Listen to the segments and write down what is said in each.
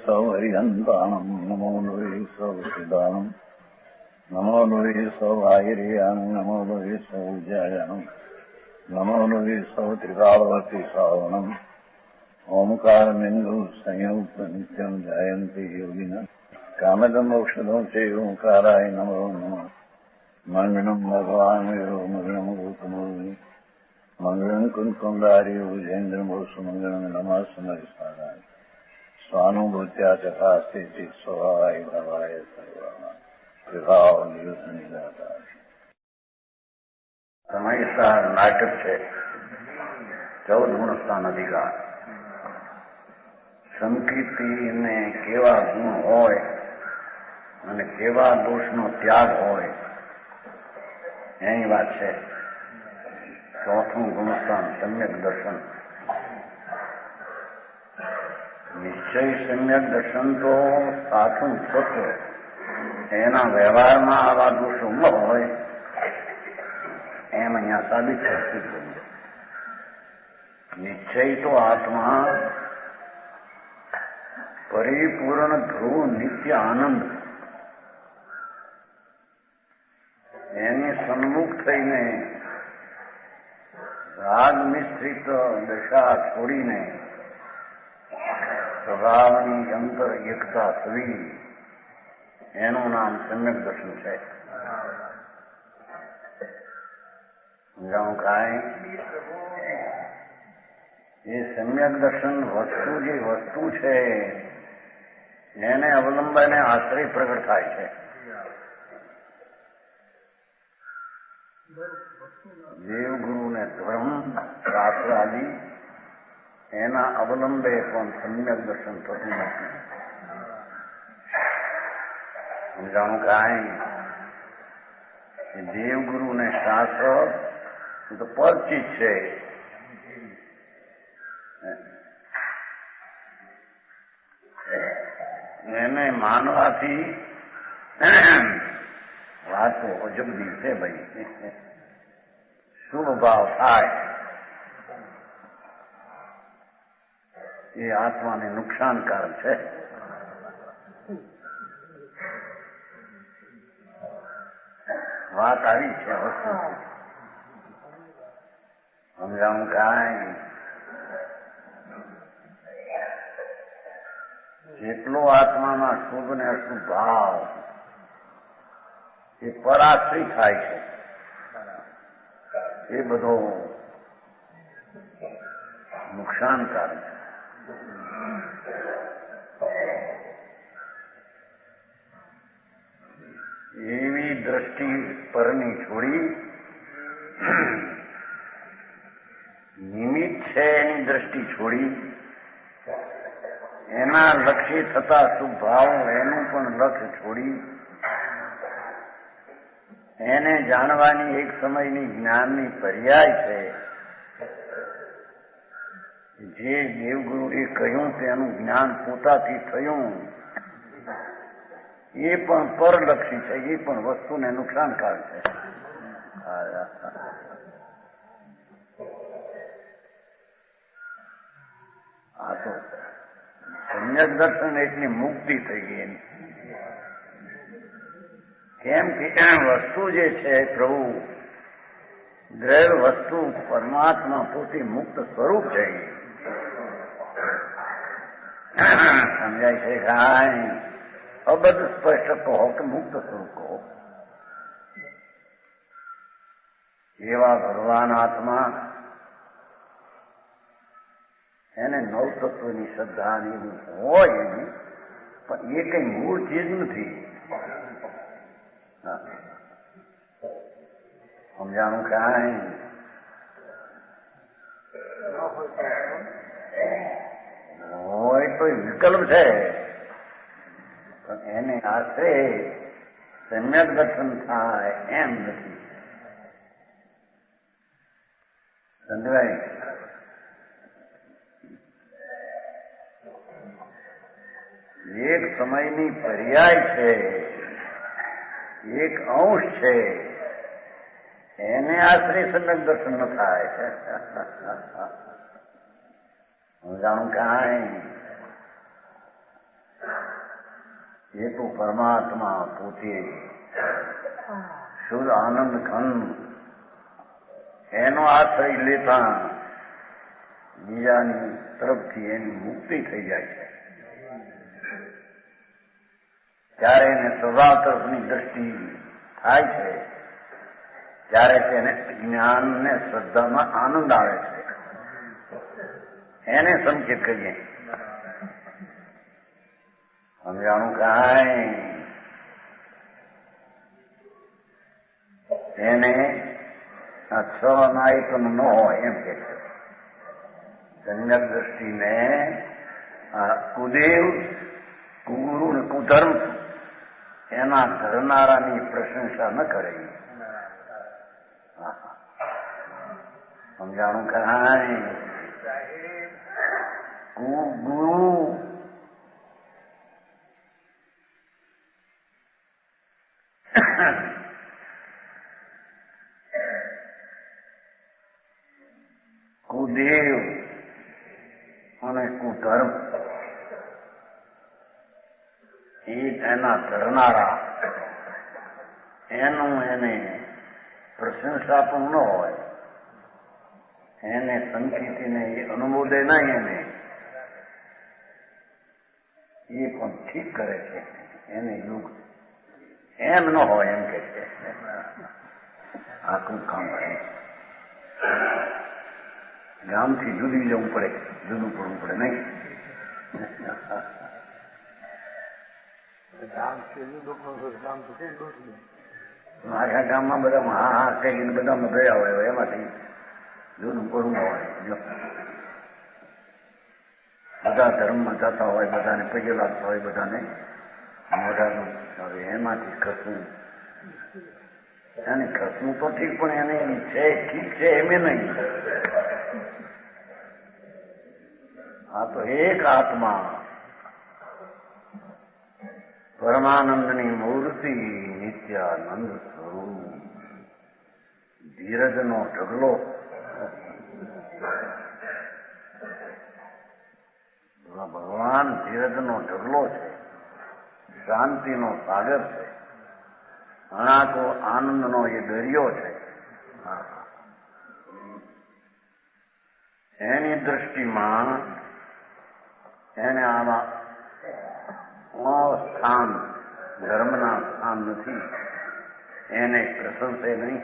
સૌ હરિહંતાણમ નમો લોહી સૌ સિદ્ધાનમ નમો લોહી સૌ આહિર્યાન નમો લોહી સૌ જયાનમ નમો લોહી સૌ ત્રિકાળવતી શ્રાવણમ ઓમકાર બિંદુ સંયુક્ત નિત્યમ જયંતી યોગિન કામદમ ઔષધો છે ઓંકારાય નમો નમઃ મંગળમ ભગવાન વિરો મંગળમ ગૌતમોર્મિ મંગળમ કુંકુંડારી ભુજેન્દ્રમોસુ મંગળમ નમઃ સમયસારાય સ્વાનુભૂત્યા ચકાસ્તે સ્વભાવાય ભવાય સર્વા વિભાવ નિયુત નિરાકાર. સમયસાર નાટક છે. 14 ગુણસ્થાન અધિકાર. સંકીર્તિને કેવા ગુણ હોય અને કેવા દોષનો ત્યાગ હોય એની વાત છે. 4થું ગુણસ્થાન સમ્યક દર્શન. નિશ્ચય સમ્યક દર્શન તો સાચું સત્ય, એના વ્યવહારમાં આવા દોષો ન હોય એમ અહીંયા સાબિત થયું. નિશ્ચય તો આત્મા પરિપૂર્ણ ધ્રુવ નિત્ય આનંદ, એની સન્મુખ થઈને રાગ મિશ્રિત દશા છોડીને સ્વભાવની અંતર એકતા થવી, એનું નામ સમ્યક દર્શન છે. સમજાવું કાંઈ? એ સમ્યક દર્શન વસ્તુ જે વસ્તુ છે એને અવલંબને આશ્રય પ્રગટ થાય છે. દેવગુરુ ને ધર્મ શાસ્ત્ર આદિ એના અવલંબે પણ સમ્યક દર્શન થતું નથી. સમજાણું કાંઈ? દેવગુરુ ને શાસ્ત્ર તો પરિચિત છે. એને માનવાથી વાતો અજબની છે. ભાઈ શુભ ભાવ થાય એ આત્માને નુકસાનકારક છે. વાત આવી છે વસ્તુ. સમજાવું કાંઈ? જેટલો આત્મામાં શુભ ને અશુભ ભાવ એ પરાશ્રી થાય છે, એ બધો નુકસાનકારક છે. એવી દ્રષ્ટિ પરની છોડી નિમિત્ત છે એની દ્રષ્ટિ છોડી એના લક્ષ્ય થતા શુભ ભાવ એનું પણ લક્ષ્ય છોડી એને જાણવાની એક સમયની જ્ઞાનની પર્યાય છે. જે દેવગુરુએ કહ્યું તેનું જ્ઞાન પોતાથી થયું એ પણ પરલક્ષી છે, એ પણ વસ્તુને નુકસાનકારક છે. આ તો સમ્યક દર્શન એટલી મુક્તિ થઈ ગઈ એની. કેમ કે વસ્તુ જે છે પ્રભુ દ્રવ્ય વસ્તુ પરમાત્મા પોતે મુક્ત સ્વરૂપ છે. સમજાય છે કાંઈ? અબધ સ્પષ્ટ કહો કે મુક્ત સ્વરૂપ કહો. એવા ભગવાન આત્મા એને નવ તત્વની શ્રદ્ધા એવું હોય એની, પણ એ કઈ મૂળ ચીજ નથી. સમજાણું કાંઈ? હોય તો વિકલ્પ છે, પણ એને આશરે સમ્યક દર્શન થાય એમ નથી. સમજાય? એક સમયની પર્યાય છે, એક અંશ છે, એને આશરે સમ્યક દર્શન ન થાય. સમજાણું કાંઈ? એ તો પરમાત્મા પોતે શુદ્ધ આનંદ ઘન એનો આશ્રય લેતા બીજાની તરફથી એની મુક્તિ થઈ જાય છે. ત્યારે એને સ્વભાવ તરફની દ્રષ્ટિ થાય છે, ત્યારે તેને જ્ઞાન ને શ્રદ્ધામાં આનંદ આવે છે. એને સંકેત કહીએ. સમજાણું કાંઈ એને આ છ નાયતન ન હોય એમ કે છે. જન્યક દ્રષ્ટિને કુદેવ, કુગુરુ ને કુધર્મ એના ધરનારાની પ્રશંસા ન કરે. સમજાણું કાંઈ કુગુરુ કુદેવ અને કુધર્મ એ એના ધરનારા એનું એને પ્રશંસા પણ ન હોય, એને સંકેતીને એ અનુમોદે નહીં, એને એ પણ ઠીક કરે છે. એને યુગ એમ ન હોય એમ કે છે. આખું કામ કરે. ગામથી જુદી જવું પડે, જુદું પડવું પડે નહીં. આખા ગામમાં બધા હા હા કહીને બધામાં ગયા હોય, એમાંથી જુદું પડવું હોય. બધા ધર્મમાં જતા હોય, બધાને પગે લાગતા હોય, બધાને મોઢાનું. હવે એમાંથી ખસવું, એને ખસવું તો ઠીક, પણ એને છે ઠીક છે એમ નહીં. આ તો એક આત્મા પરમાનંદની મૂર્તિ, નિત્યાનંદ સ્વરૂપ, ધીરજનો ઢગલો. ભગવાન ધીરજનો ઢગલો છે, શાંતિનો સાગર છે, અણાકો આનંદનો એ દરિયો છે. એની દ્રષ્ટિમાં એને આમાં સ્થાન, ધર્મના સ્થાન નથી. એને પ્રશંસે નહીં,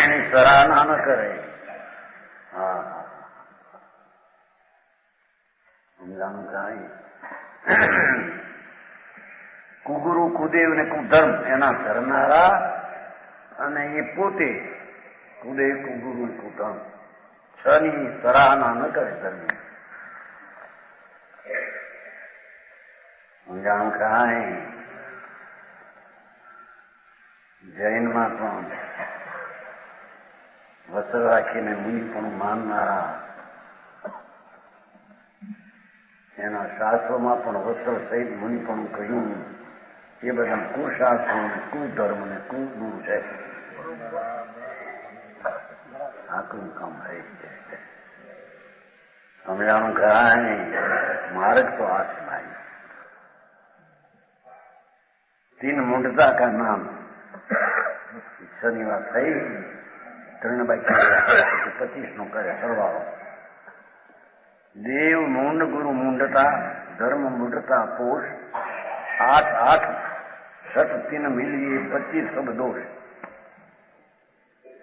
એની સરાહના ન કરે. હા, સમજાણું કાંઈ. કુગુરુ, કુદેવ ને કુધર્મ એના ધરનારા, અને એ પોતે કુદેવ, કુગુરુ, કુધર્મ છની સરાહના ન કરે ધર્મ. સમજાણું કાંઈ. જૈનમાં પણ વસ્ત્ર રાખીને મુનિ પણ માનનારા, એના શાસ્ત્રોમાં પણ વસ્ત્ર સહિત મુનિ પણ કહ્યું, એ બધા કુશાસ્ત્રો ને કુધર્મ ને કુગુરુ છે. આખું કામ થઈ છે. સમજાણું કાંઈ. માર્ગ તો આ છે ભાઈ. तीन मुंडता का नाम शनिवार થઈ 3/25 નો કરે સરવાળો. દેવ મૂંડ, ગુરુ મૂંડતા, ધર્મ મૂંડતા પોષ, 8 સત 3 મિલીએ 25 સબ દોષ.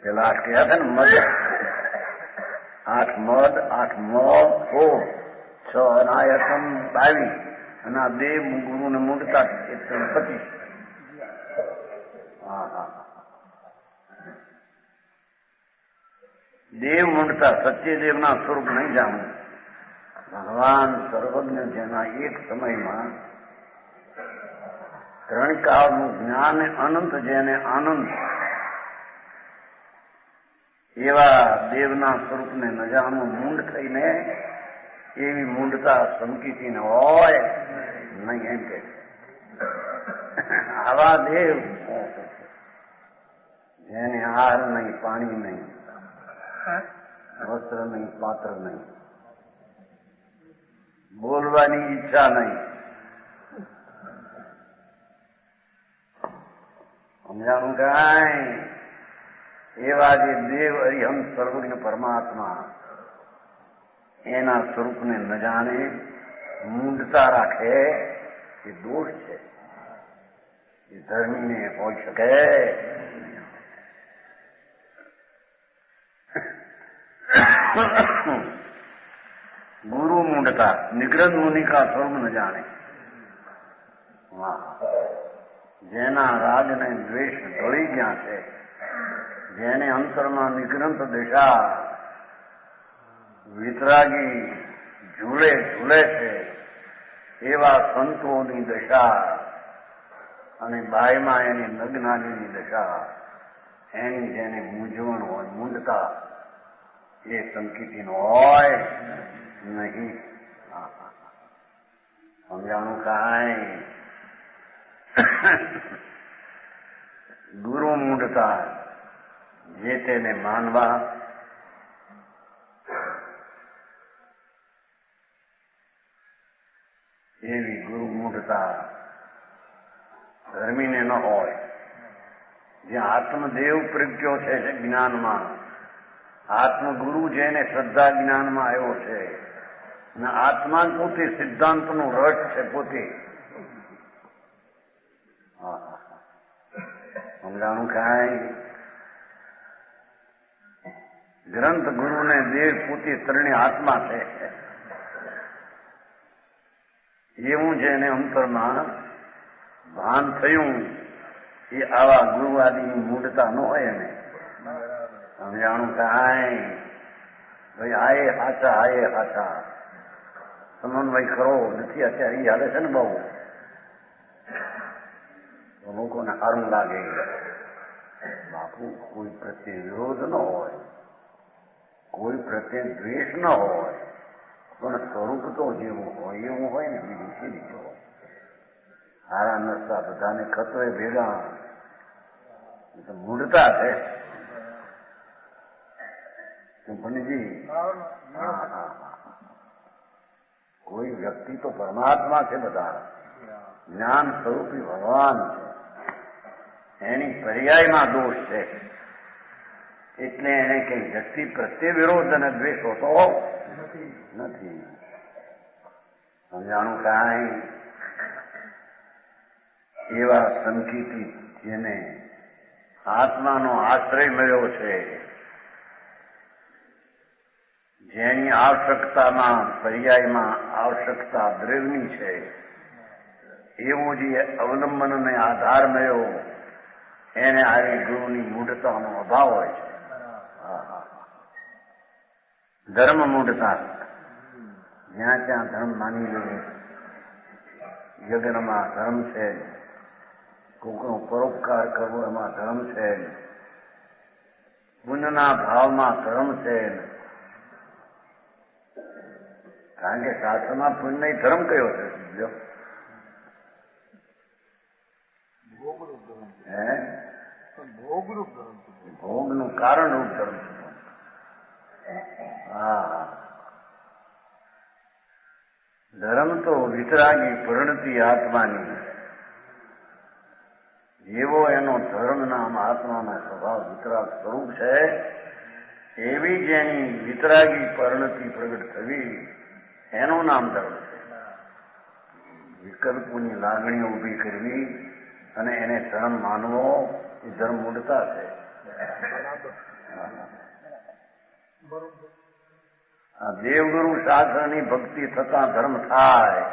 પેલા 8 કહ્યા હતા ને, મદ 8 મદ, 8 મોહ, 6 અનાયતન 22, અને આ દેવ ગુરુ ને મૂંડતા 25. દેવ મૂંડતા સત્યદેવના સ્વરૂપ નહીં જાણવું. ભગવાન સર્વજ્ઞ જેના એક સમયમાં ત્રણ કાળનું જ્ઞાન અનંત, જેને આનંદ, એવા દેવના સ્વરૂપને ન જાણવું મૂંડ થઈને, એવી મૂંડતા સંકિતીને હોય નહીં એમ કે. આવા દેવ જેને હાર નહીં, પાણી નહીં, વસ્ત્ર નહીં, પાત્ર નહીં, બોલવાની ઈચ્છા નહીં. સમજાણું કાંઈ? એવા જે દેવ અરિહંત સર્વજ્ઞ પરમાત્મા એના સ્વરૂપને ન જાણે, મૂંઢતા રાખે, એ દોષ છે. એ ધર્મીને હોઈ શકે. ગુરુ મૂંઢતા, નિગ્રહ મુનિ કા સ્વરૂપ ન જાણે. જેના રાગ ને દ્વેષ ઢળી ગયા છે, જેને અંતરમાં નિગ્રંથ દિશા વિતરાગી ઝૂલે ઝૂલે છે, એવા સંતોની દશા અને બાયમાં એની નગ્નાગીની દશા, એની જેને મૂંઝવણ હોય, મૂંઢતા, એ સંકિતીનો હોય નહીં. સમજાણું કાંઈ? ગુરુ મૂંઢતા, જે તેને માનવા, એવી ગુરુ મૂઢતા ધર્મીને ન હોય. જ્યાં આત્મદેવ પ્રજ્ઞો છે જ્ઞાનમાં, આત્મગુરુ જેને શ્રદ્ધા જ્ઞાનમાં આવ્યો છે, અને આત્મા પોતે સિદ્ધાંતનો રસ છે પોતે. સમજાણું કાંઈ? ગ્રંથ ગુરુને દેવ પોતે ત્રણે આત્મા છે. એવું જેને અંતરમાં ભાન થયું, એ આવા ગુરુવાદીની મૂઢતા ન હોય ને. સમજાણું કાંઈ? ભાઈ આયે હાચા, આયે હાચા, સમન્વય ખરો નથી. અત્યારે એ હાલે છે ને બહુ, લોકોને સારું લાગે. બાપુ, કોઈ પ્રત્યે વિરોધ ન હોય, કોઈ પ્રત્યે દ્વેષ ન હોય, પણ સ્વરૂપ તો જેવું હોય એવું હોય ને, બીજું છે બીજો. હારા નરસા બધાને ખતરે ભેગા, તો મૂઢતા છે. પંડિતજી, કોઈ વ્યક્તિ તો પરમાત્મા છે, બધા જ્ઞાન સ્વરૂપી ભગવાન છે. એની પર્યાયમાં દોષ છે, એટલે એને કઈ વ્યક્તિ પ્રત્યે વિરોધ અને દ્વેષ હોતો નથી. સમજાણું કાંઈ? એવા સંકિતી જેને આત્માનો આશ્રય મળ્યો છે, જેની આવશ્યકતામાં પર્યાયમાં આવશ્યકતા દ્રવ્યની છે, એવો જે અવલંબનને આધાર મળ્યો, એને આવી ગુરુની મૂઢતાનો અભાવ હોય છે. ધર્મ મૂઢતા, જ્યાં ત્યાં ધર્મ માની લેવું. યજ્ઞમાં ધર્મ છે, કોકનો પરોપકાર કરવો એમાં ધર્મ છે, પુણ્યના ભાવમાં ધર્મ છે. કારણ કે શાસ્ત્રમાં પુણ્ય ધર્મ કયો છે? ભોગનું કારણ રૂપ ધર્મ છે. હા, ધર્મ તો વિતરાગી પરિણતિ આત્માની, જેવો એનો ધર્મ નામ આત્માના સ્વભાવ વિતરાગ સ્વરૂપ છે, એવી જેની વિતરાગી પરિણતિ પ્રગટ થવી, એનું નામ ધર્મ છે. વિકલ્પોની લાગણીઓ ઊભી કરવી અને એને ધર્મ માનવો, એ ધર્મ મૂઢતા છે. આ દેવગુરુ શાસ્ત્રની ભક્તિ થતા ધર્મ થાય,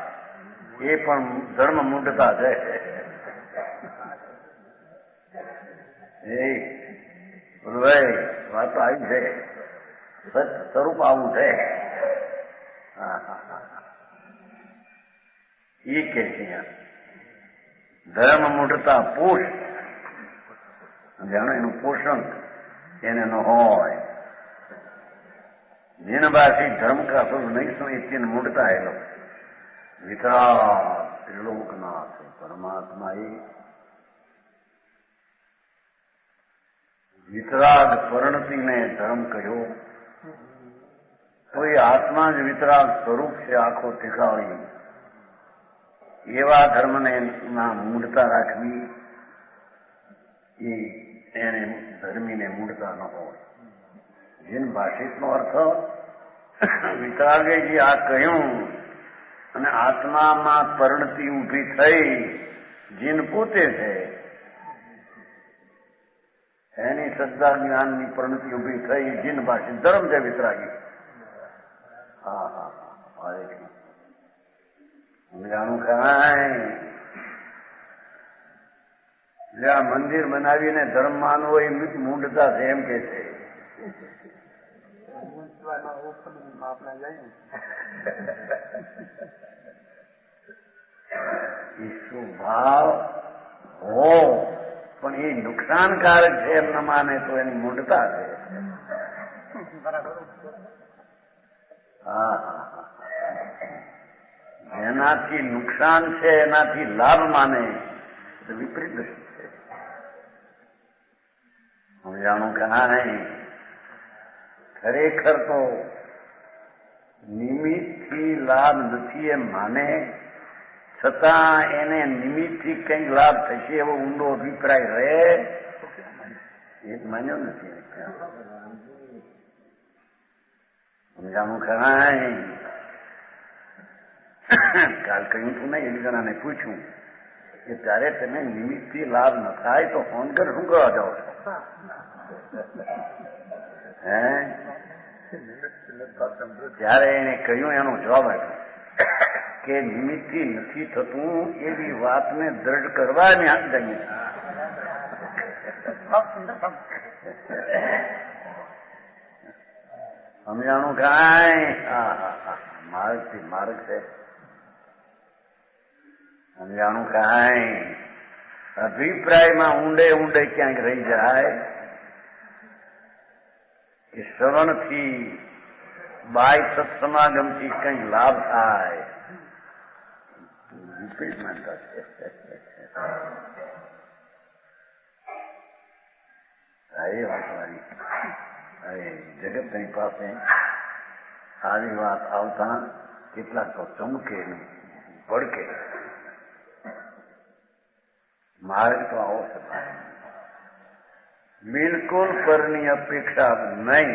એ પણ ધર્મ મૂઢતા છે. ભાઈ વાત આવી છે, સત સ્વરૂપ આવું છે. એ કે છે ધર્મ મૂઢતા પોષ, જાણો એનું પોષણ એને ન હોય. જીનબાસી ધર્મ કા સ્વરૂપ નહીં સમય મૂઢતા એનો વિતરાગ ત્રિલોકનાથ પરમાત્મા એ વિતરાગ પરિણતિને ધર્મ કહ્યો. તો એ આત્મા જ વિતરાગ સ્વરૂપ છે, આખો તીખાળી. એવા ધર્મને ના મૂળતા રાખવી એ એને ધર્મીને મૂળતા ન હોય. જેન ભાષિતનો અર્થ વિતરાગે જે આ કહ્યું અને આત્મામાં પરિણતિ ઊભી થઈ, જીન પોતે છે એની શ્રદ્ધા જ્ઞાનની પરિણતિ ઊભી થઈ, જીન ભાષિત ધર્મ છે વિતરાગી. હા હા હા, જાણું કાંઈ આ મંદિર બનાવીને ધર્મ માનવો એ મૂંડતા છે એમ કે છે. ભાવ હો પણ એ નુકસાનકારક છે એમ ન માને તો એની મૂંડતા છે. હા હા, જેનાથી નુકસાન છે એનાથી લાભ માને તો વિપરીત દ્રષ્ટિ છે. હું જાણું કે નહીં, ખરેખર તો નિમિત્તથી લાભ નથી એમ માને, છતાં એને નિમિત્તથી કંઈક લાભ થશે એવો ઊંડો અભિપ્રાય રહે એ માન્યો નથી. સમજાણું ખરાય. કાલ કહ્યું તું ને, એક જણાને પૂછ્યું કે ત્યારે તમે નિમિત્તથી લાભ ન થાય તો ફોન કર શું કરવા જાઓ છો? હે, ત્યારે એને કહ્યું, એનો જવાબ આપ્યો કે નિમિત્તથી નથી થતું એવી વાતને દ્રઢ કરવા જઈએ. સમજાણું કાંઈ? હા હા હા, માર્ગથી માર્ગ છે. સમજાણું કાંઈ? અભિપ્રાયમાં ઊંડે ઊંડે ક્યાંક રહી જાય કે શ્રવણથી, બાય સત્સમાગમથી કંઈક લાભ થાય, વિપરીત માનતા છે. એ વાત મારી જગતની પાસે આવી વાત આવતા કેટલાક તો ચમકે નહીં, ભડકે. માર્ગ તો આવો છે, બિલકુલ પરની અપેક્ષા નહીં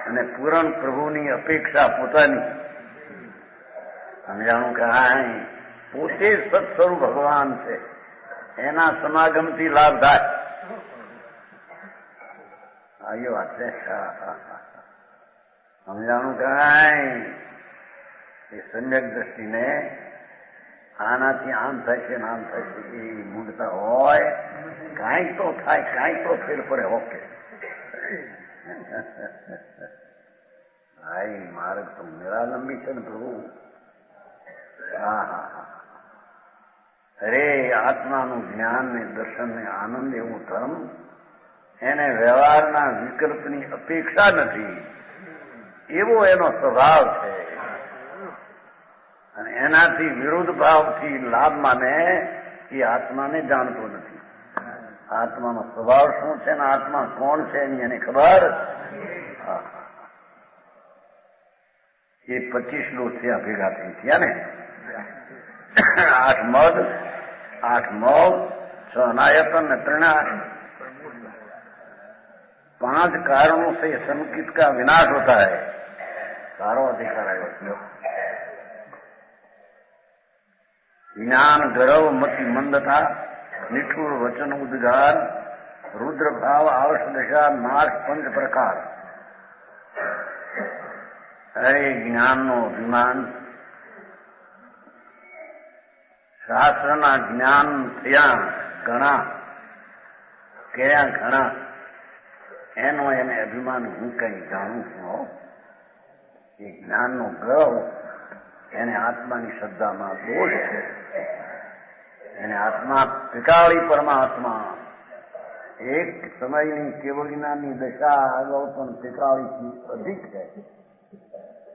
અને પૂરણ પ્રભુની અપેક્ષા પોતાની. સમજાણું કે હા, પોતે સત્સ્વરૂપ ભગવાન છે, એના સમાગમથી લાભ થાય. એ વાત છે. સમજાણું કાંઈ? એ સમ્યક દ્રષ્ટિને આનાથી આમ થશે ને આમ થશે એ મૂળતા હોય, કાંઈક તો થાય, કાંઈક તો ફેર પડે. ઓકે, હા, માર્ગ તો નિરાલંબી છે ને પ્રભુ. હા હા હા, અરે આત્માનું જ્ઞાન ને દર્શન ને આનંદ એવું ધર્મ, એને વ્યવહારના વિકલ્પની અપેક્ષા નથી એવો એનો સ્વભાવ છે. અને એનાથી વિરુદ્ધ ભાવથી લાભ માને એ આત્માને જાણતો નથી. આત્માનો સ્વભાવ શું છે ને આત્મા કોણ છે એની એને ખબર. એ 25 લોક થયા ભેગા થઈ થયા ને, 8 મદ, 8 મોગ, 6 अनायतन ने 3 5 कारणों से संकित का विनाश होता है. सारो अधिकार आयो. ज्ञान गर्व मति मंदता, निठुर वचन उद्गार, रुद्र भाव आवश्य दशा, नाश 5 प्रकार. अरे ज्ञान नो अभिमान, શાસ્ત્રના જ્ઞાન થયા ઘણા, કયા ઘણા, એનો એને અભિમાન હું કઈ જાણું છું. એ જ્ઞાનનો ગર્વ એને આત્માની શ્રદ્ધામાં દોષ છે. એને આત્મા ત્રિકાળી પરમાત્મા એક સમયની કેવળ જ્ઞાનની દશા અગાઉ પણ ત્રિકાળીથી અધિક છે.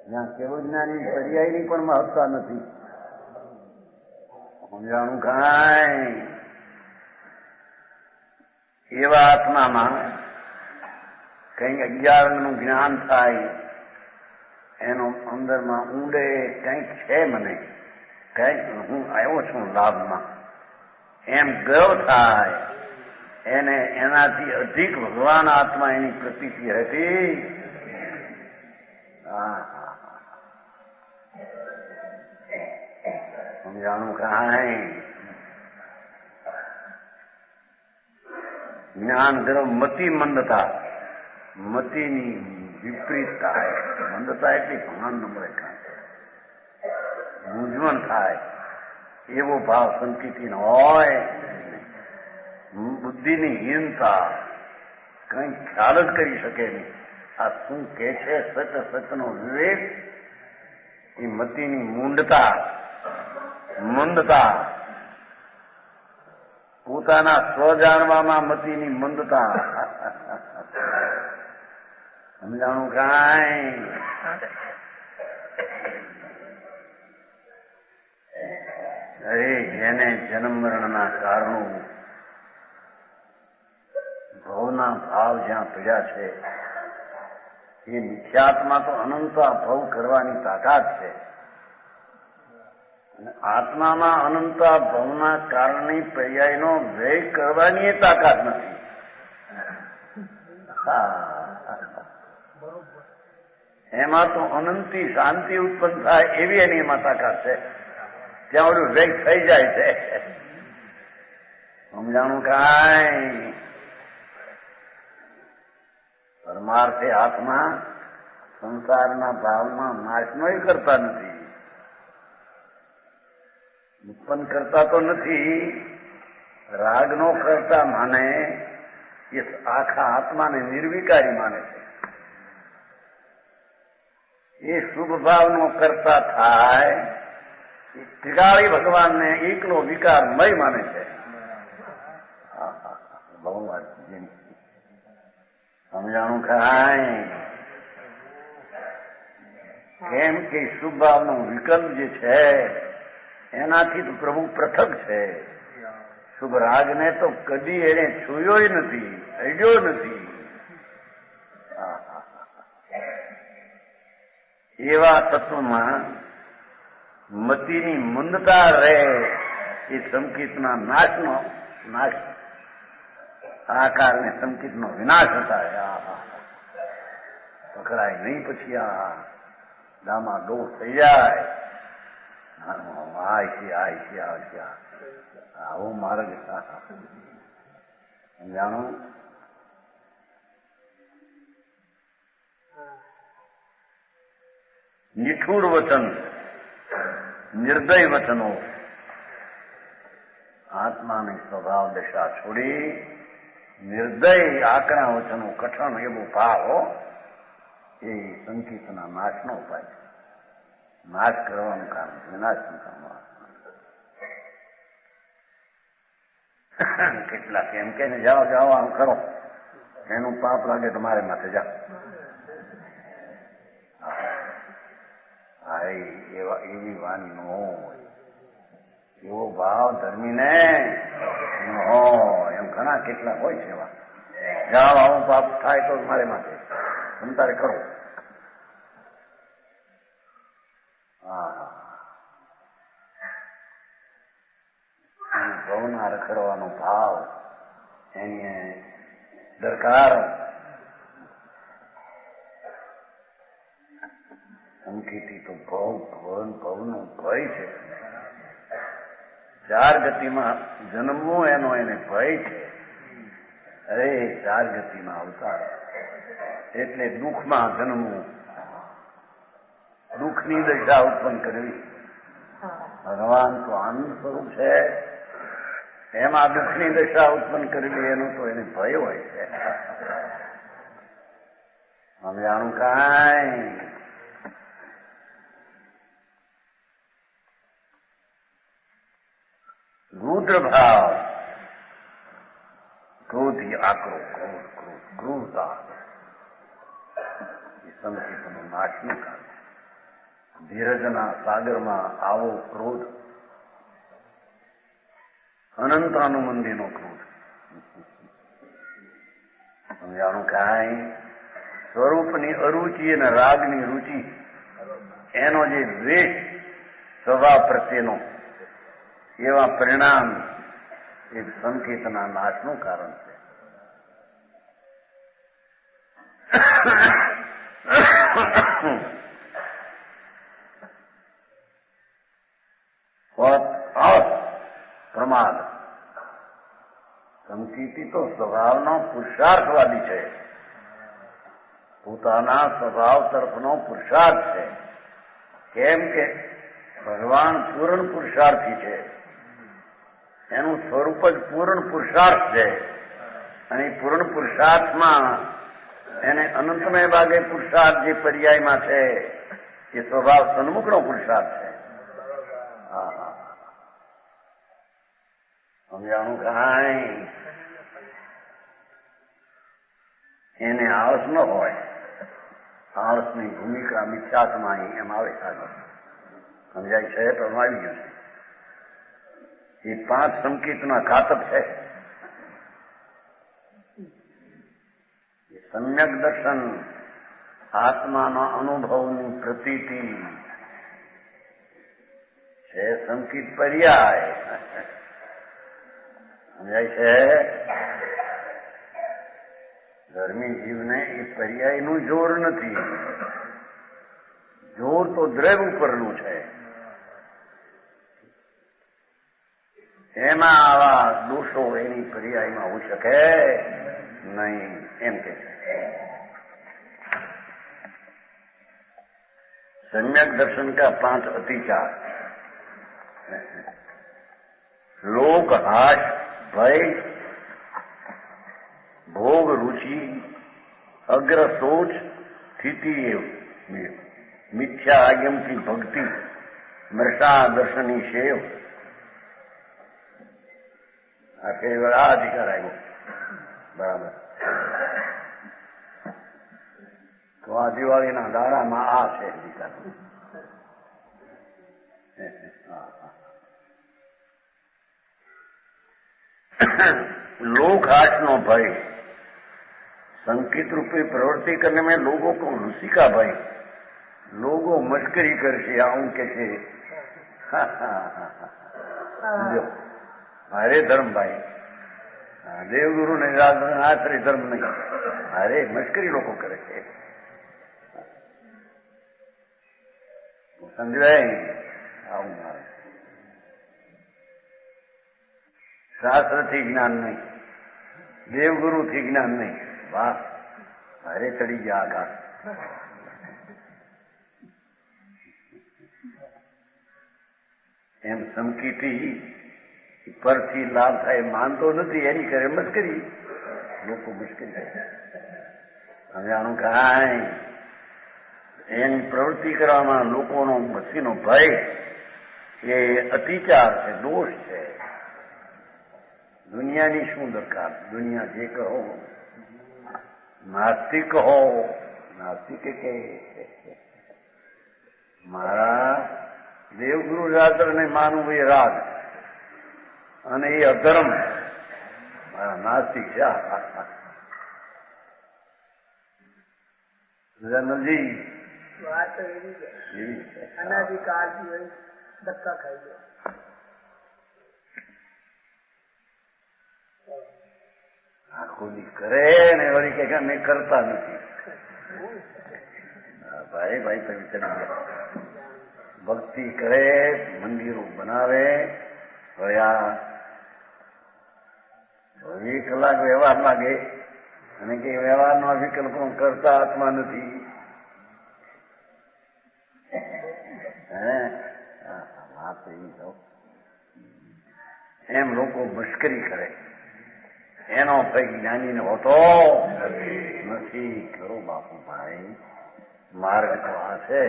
જ્યાં કેવળ જ્ઞાનની પર્યાયની પણ મહત્તા નથી. સમજાણું કાંઈ? એવા આત્મામાં કંઈક 11 નું જ્ઞાન થાય એનો અંદરમાં ઊંડે કંઈક છે, મને કંઈક હું આવ્યો છું લાભમાં એમ ગર્વ થાય. એને એનાથી અધિક ભગવાન આત્મા એની પ્રતીતિ હતી. સમજાણું કાંઈ જ્ઞાન ગર્વ મતિ મંદતા, મતિની વિપરીત થાય. મંદતા એટલી ભાન નંબરે કાંઈ મૂંઝવણ થાય એવો ભાવ સંકિતી હોય. બુદ્ધિની હીનતા, કઈ ખ્યાલ જ કરી શકે નહીં. આ શું કે છે સત સતનો વિવેક, એ મતિની મૂંડતા, મંદતા, પોતાના સ્વ જાણવામાં મતિની મંદતા. સમજાણું કાંઈ? અરે જેને જન્મ મરણના કારણો ભવના ભાવ જ્યાં પીડ્યા છે એ મિથ્યાત્મા તો અનંતા ભવ કરવાની તાકાત છે. આત્મામાં અનંતા ભવના કારણની પર્યાયનો વ્યય કરવાની તાકાત નથી. એમાં તો અનંતી શાંતિ ઉત્પન્ન થાય એવી એની એમાં તાકાત છે. ત્યાં બધું વ્યય થઈ જાય છે. સમજાણું કાંઈ? પરમાર્થે આત્મા સંસારના ભાવમાં નાશનોય કરતા નથી, ઉત્પન્ન કરતા તો નથી. રાગનો કરતા માને એ આખા આત્માને નિર્વિકારી માને છે. એ શુભ ભાવનો કરતા થાય એ ત્રિકાળી ભગવાનને એકલો વિકારમય માને છે. બહુ વાત સમજાણું કાંઈ? કેમ કે શુભ ભાવનો વિકલ્પ જે છે એનાથી તો પ્રભુ પૃથક છે. શુભ રાગને તો કદી એને છૂયો નથી, અડ્યો નથી. એવા તત્વમાં મતિની મંદતા રહે એ સંકિતના નાશનો નાશ, આ કારણે સંકિતનો વિનાશ થાય. પકડાય નહીં પછી આ દામા દોષ થઈ જાય. આવો માર્ગ સમજાણું? નિઠુર વચન, નિર્દય વચનો, આત્માની સ્વભાવ દશા છોડી નિર્દય આકરા વચનો, કઠણ એવો ભાવ એ સંકિતના નાશનો ઉપાય છે. નાશ કરવાનું કામ, વિનાશનું કામ. કેટલાક એમ કે જાઓ જાઓ આમ કરો, એનું પાપ લાગે તમારે માથે જાઓ. એવી વાણી ન હોય, એવો ભાવ ધર્મીને ન હોય. એમ ઘણા કેટલાક હોય છે એવા, જાઓ આવું પાપ થાય તો મારે માથે, તમે તારે કરો. ભવના રખડવાનો ભાવ એની દરકાર. સંકિતી તો ભવનો ભય છે. ચાર ગતિમાં જન્મવું એનો એને ભય છે. અરે ચાર ગતિમાં અવતાર એટલે દુઃખમાં જન્મવું, દુઃખની દશા ઉત્પન્ન કરવી. ભગવાન તો આનંદ સ્વરૂપ છે, એમાં દુઃખની દશા ઉત્પન્ન કરવી એનું તો એને ભય હોય છે. સમજાણું કાંઈ? રુદ્ર ભાવ, ક્રોધી આકરો, ક્રૂરતા એ સંકિતનો નાશનું કામ. ધીરજના સાગરમાં આવો ક્રોધ, અનંતાનુબંધીનો ક્રોધ. સમજાણું કાંઈ? સ્વરૂપની અરુચિ અને રાગની રુચિ એનો જે દ્વેષ સ્વભાવ પ્રત્યેનો એવા પરિણામ એ સંકેતના નાશનું કારણ છે. પ્રમાદ સંકિતિ તો સ્વભાવનો પુરુષાર્થવાદી છે, પોતાના સ્વભાવ તરફનો પુરુષાર્થ છે. કેમ કે ભગવાન પૂર્ણ પુરુષાર્થી છે, એનું સ્વરૂપ જ પૂર્ણ પુરુષાર્થ છે. અને પૂર્ણ પુરુષાર્થમાં એને અનંતમય ભાગે પુરુષાર્થ જે પર્યાયમાં છે એ સ્વભાવ સન્મુખનો પુરુષાર્થ છે. સમજાણું કાંઈ એને આળસ ન હોય. આળસની ભૂમિકા મિથ્યાત્મા એમ આવે આગળ સમજાય છે, પણ આવી ગયું છે. એ 5 સંકેતના ઘાતક છે. સમ્યક દર્શન, આત્માના અનુભવની પ્રતીતિ છે, સંકિત પર્યાય સમજાય છે. ધર્મી જીવને એ પર્યાયનું જોર નથી, જોર તો દ્રવ ઉપરનું છે. એમાં આવા દોષો એની પર્યાયમાં હોઈ શકે નહીં એમ કે છે. सम्यक दर्शन का 5 अतिचार, लोक हास भय भोग रुचि अग्र सोच स्थिति मिथ्या आगम की भक्ति मृषा दर्शनी शेव આ અધિકાર આવ્યો બરાબર. તો આ દિવાળીના દાડામાં આ છે અધિકાર. लोक हास नो भय, संकेत रूपे प्रवृत्ति करने में लोगों को हंसी का भय. लोगों मस्करी करશે આવું કે છે. અરે ધર્મ ભાઈ, દેવગુરુ ને આશ્રય ધર્મ નહીં. અરે મસ્કરી લોકો કરે છે. સમજાય આવું મારે. શાસ્ત્રથી જ્ઞાન નહીં, દેવગુરુથી જ્ઞાન નહીં. વાહ, અરે ચડી ગયા આઘાત. એમ સમકીથી પરથી લાભ થાય માનતો નથી, એની કરે મસ્કરી. લોકો મસ્કરી થાય. સમજાણું કાંઈ એની પ્રવૃત્તિ કરવામાં લોકોનો મસીનો ભય એ અતિચાર છે, દોષ છે. દુનિયાની શું દરકાર? દુનિયા જે કહો, નાસ્તિક હો, નાસ્તિક કે મારા દેવગુરુ શાસ્ત્રને માનવું એ રાગ અને એ અધર્મ. મારા નાસ્તિક છે. જનજી વાત તો એવી છે, અનાદિકાળથી હોય ધક્કા ખાઈ જાય. આખો દી કરે ને વળી કે અમે કરતા નથી. ભાઈ ભાઈ તમે ચડી ગયા. ભક્તિ કરે, મંદિરો બનાવે, વળ્યા 2 કલાક વ્યવહાર લાગે અને કે વ્યવહારનો વિકલ્પ કરતા આત્મા નથી. વાત એમ લોકો મશ્કરી કરે. એનો કઈ જ્ઞાનીને હોતો નથી. ખરો બાપુ ભાઈ, માર્ગ તો આ છે.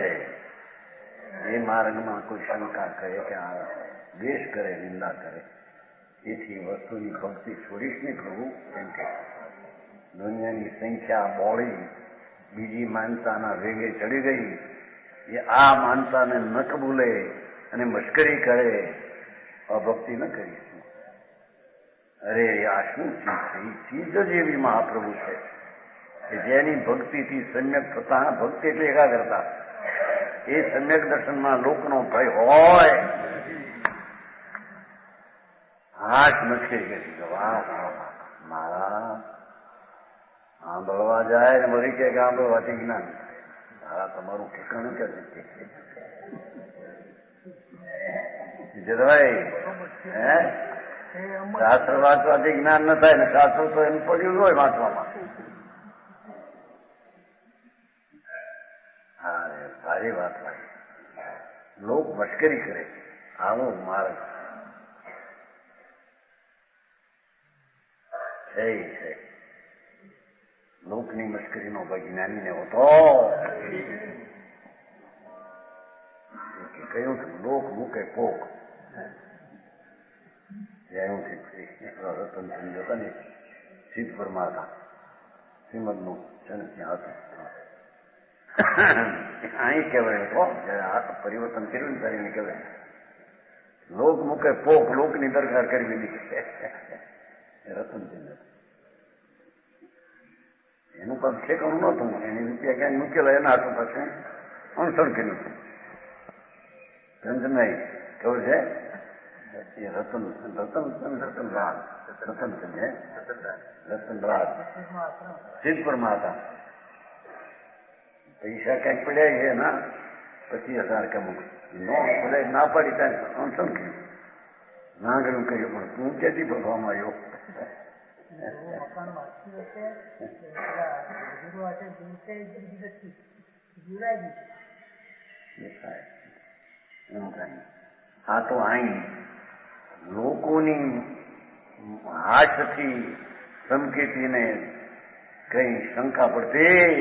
એ માર્ગમાં કોઈ શંકા કરે કે આ દ્વેષ કરે, નિંદા કરે, એથી વસ્તુની ભક્તિ છોડીશ નહીં પ્રભુ. એમ કે દુનિયાની સંખ્યા બોળી બીજી માનતાના વેગે ચડી ગઈ. એ આ માનતાને ન કબૂલે અને મશ્કરી કરે, અભક્તિ ન કરીશું. અરે આ શું ચીજ છે? એ ચીજ જ એવી મહાપ્રભુ છે કે જેની ભક્તિથી સમ્યક થતા, ભક્તિ એટલે એકાગ્રતા, એ સમ્યક દર્શનમાં લોકનો ભય હોય. હાથ મસ્કરી કરી વાહ મારા આંબળવા જાય ને વળી કે આંબળવાથી જ્ઞાન. હા તમારું ઠેકાણું ક્યાં જવાય હે શાસ્ત્ર વાંચવાથી જ્ઞાન ન થાય ને શાસ્ત્ર તો એનું પડ્યું હોય વાંચવામાં. હા સારી વાત હોય. લોક મશ્કરી કરે આવો માર્ગ છે. લોકની મશ્કરીનો વૈજ્ઞાનિકને હોતો કહ્યું લોક મૂકે પોક એવું રતન સમજો ને સિદ્ધ પરમાતા શ્રીમદનું છે ને ત્યાં હતું. અહીં કહેવાય તો જયારે પરિવર્તન કર્યું ને ત્યારે કહેવાય લોક મૂકે પોક લોકની દરકાર કરવી નહીં. રતનચંદ્ર એનું પણ ઠેકાણું નહોતું. એની રૂપિયા ક્યાંય મૂકેલા એના હાથું પાસે અણસણ કર્યું હતું. નહીં કેવું છે એ રતનરાજ સિદ્ધ પરમાતા પૈસા ક્યાંક પડ્યા છે ના 25,000 કે અમુક ના પાડી ત્યાં અણસણ કર્યું. ના ગયું કહ્યું પણ તું ક્યાંથી ભગવામાં આવ્યો. આ તો અહીં લોકોની હાથથી સંકેતીને કઈ શંકા પડતી.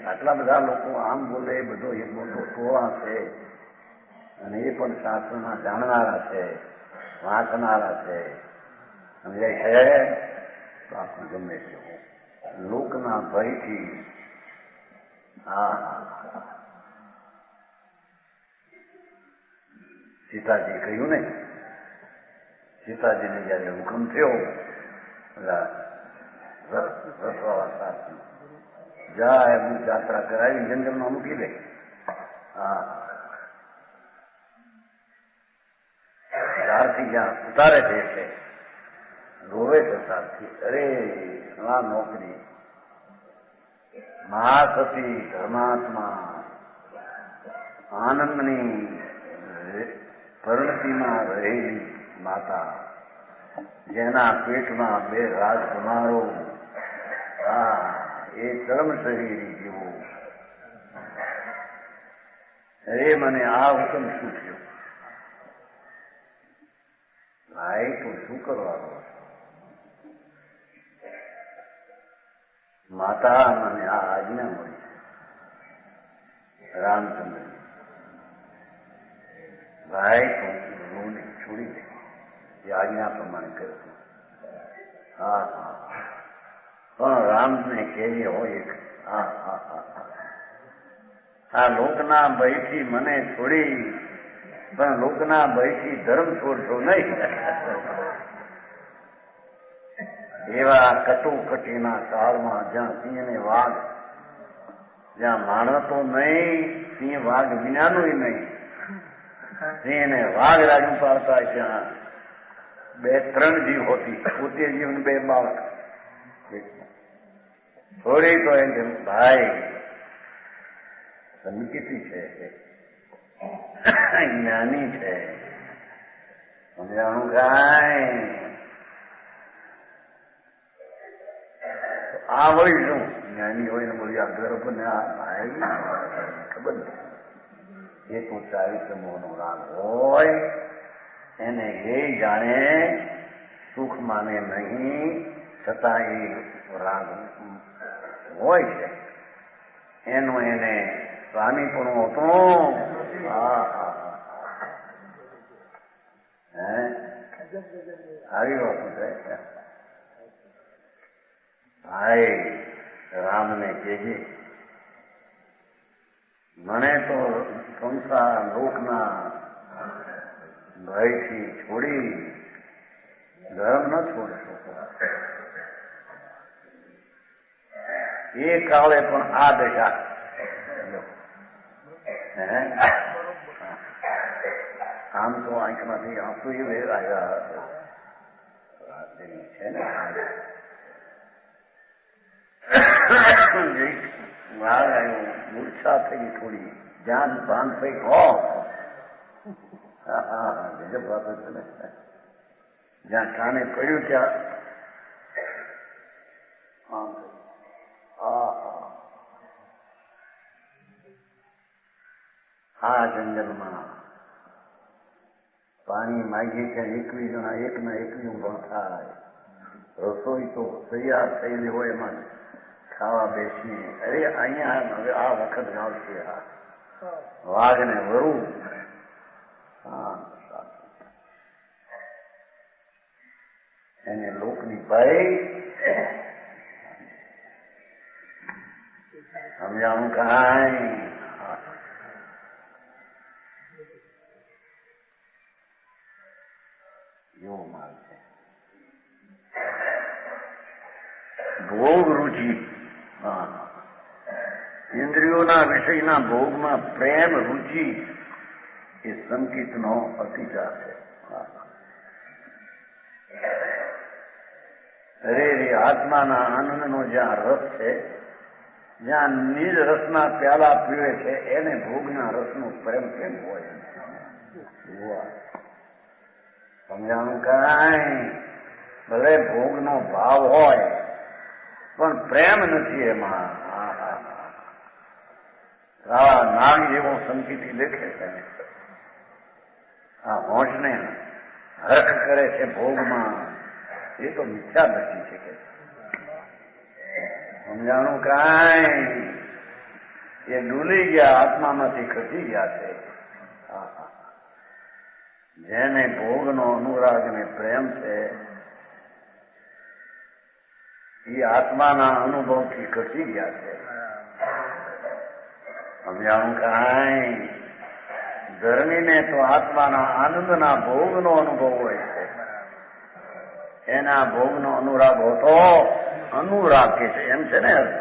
આટલા બધા લોકો આમ બોલે બધો એ મોટો ટોળા છે અને એ પણ શાસ્ત્રના જાણનારા છે વાંચનારા છે સમજાય છે. તો આપણે ગમે છે લોકના ભયથી સીતાજી કહ્યું ને સીતાજીને જયારે હુકમ થયો રથવાળા જાય હું યાત્રા કરાવી જંગલમાં મૂકી દે. સારથી જ્યાં ઉતારે છે રોવે છે સારથી. અરે આ નોકરી મહાસતી ધર્માત્મા આનંદની પરિણતિમાં રહેલી માતા જેના પેટમાં 2 રાજકુમારો એ ચરમ શરીરી જેવું. અરે મને આ હુકમ શું થયો ભાઈ તો શું કરવાનું. માતા મને આ આજ્ઞા મળી રામચંદ્ર ભાઈ તો રોને છોડી દે એ આજ્ઞા પ્રમાણે કર્યું. પણ રામને કહેજે હોય એક આ લોકના ભયથી મને છોડી પણ લોકના ભયથી ધર્મ છોડશો નહીં. એવા કટોકટીના કાળમાં જ્યાં સિંહને વાઘ જ્યાં માણસો નહીં સિંહ વાઘ વિનાનું નહીં સિંહને વાઘ રાજુ પાડતા ત્યાં 2-3 જીવ હોતી પોતે જીવ 2 બાળક થોડી તો એમ ભાઈ સંકેતી છે જ્ઞાની છે સમજાણું કાંઈ આ હોય શું જ્ઞાની હોય ને બોલી આ ગર્ભ ને આ ભાઈ ખબર નથી. એ તો 40 મોહનો રાગ હોય એને એ જાણે સુખ માને નહીં છતાં એ રાગ હોય છે એનો એને સ્વામી પણ હતો. આવી વાત છે ભાઈ રામને કહેજે મને તો સંસાર લોકના ભયથી છોડી ધર્મ ન છોડી શકો. એ કાળે પણ આ દશા આમ તો આંખમાંથી આંસુ એ આવ્યા છે ને વાળ આવ્યો, મૂર્છા થઈ થોડી, જાન ભાન થઈ હો. ગજબ વાત છે ને. જ્યાં કાને પડ્યું ત્યાં આ જંગલમાં પાણી માગીએ ત્યાં 21 જણા એકના 21 ઉભા થાય. રસોઈ તો તૈયાર થયેલી હોય એમાં ખાવા બેસીએ. અરે અહીંયા હવે આ વખત આવશે વાઘ ને વરુ. એને લોકની ભાઈ સમજાવું કાંઈ. એવો માલ છે. ભોગ રુચિ. ઇન્દ્રિયોના વિષયના ભોગમાં પ્રેમ રુચિ એ સંકિતનો અતિચાર છે. અરે રે આત્માના આનંદનો જ્યાં રસ છે, જ્યાં નિજ રસના પ્યાલા પીવે છે, એને ભોગના રસનો પ્રેમ કેમ હોય? સમજાણું કાંઈ. ભલે ભોગનો ભાવ હોય પણ પ્રેમ નથી એમાં. નાગ જેવો સંકિતી દેખે છે, આ હોશને હરખ કરે છે ભોગમાં, એ તો મિથ્યા દ્રષ્ટિ છે કે સમજાણું કાંઈ. એ ડૂલી ગયા, આત્મામાંથી ખસી ગયા છે. જેને ભોગનો અનુરાગ ને પ્રેમ છે એ આત્માના અનુભવથી ખસી ગયા છે. સમજાણું કાંઈ. ધર્મીને તો આત્માના આનંદના ભોગનો અનુભવ હોય છે. એના ભોગનો અનુરાગ હોતો અનુરાગ કે છે એમ છે ને અર્થ.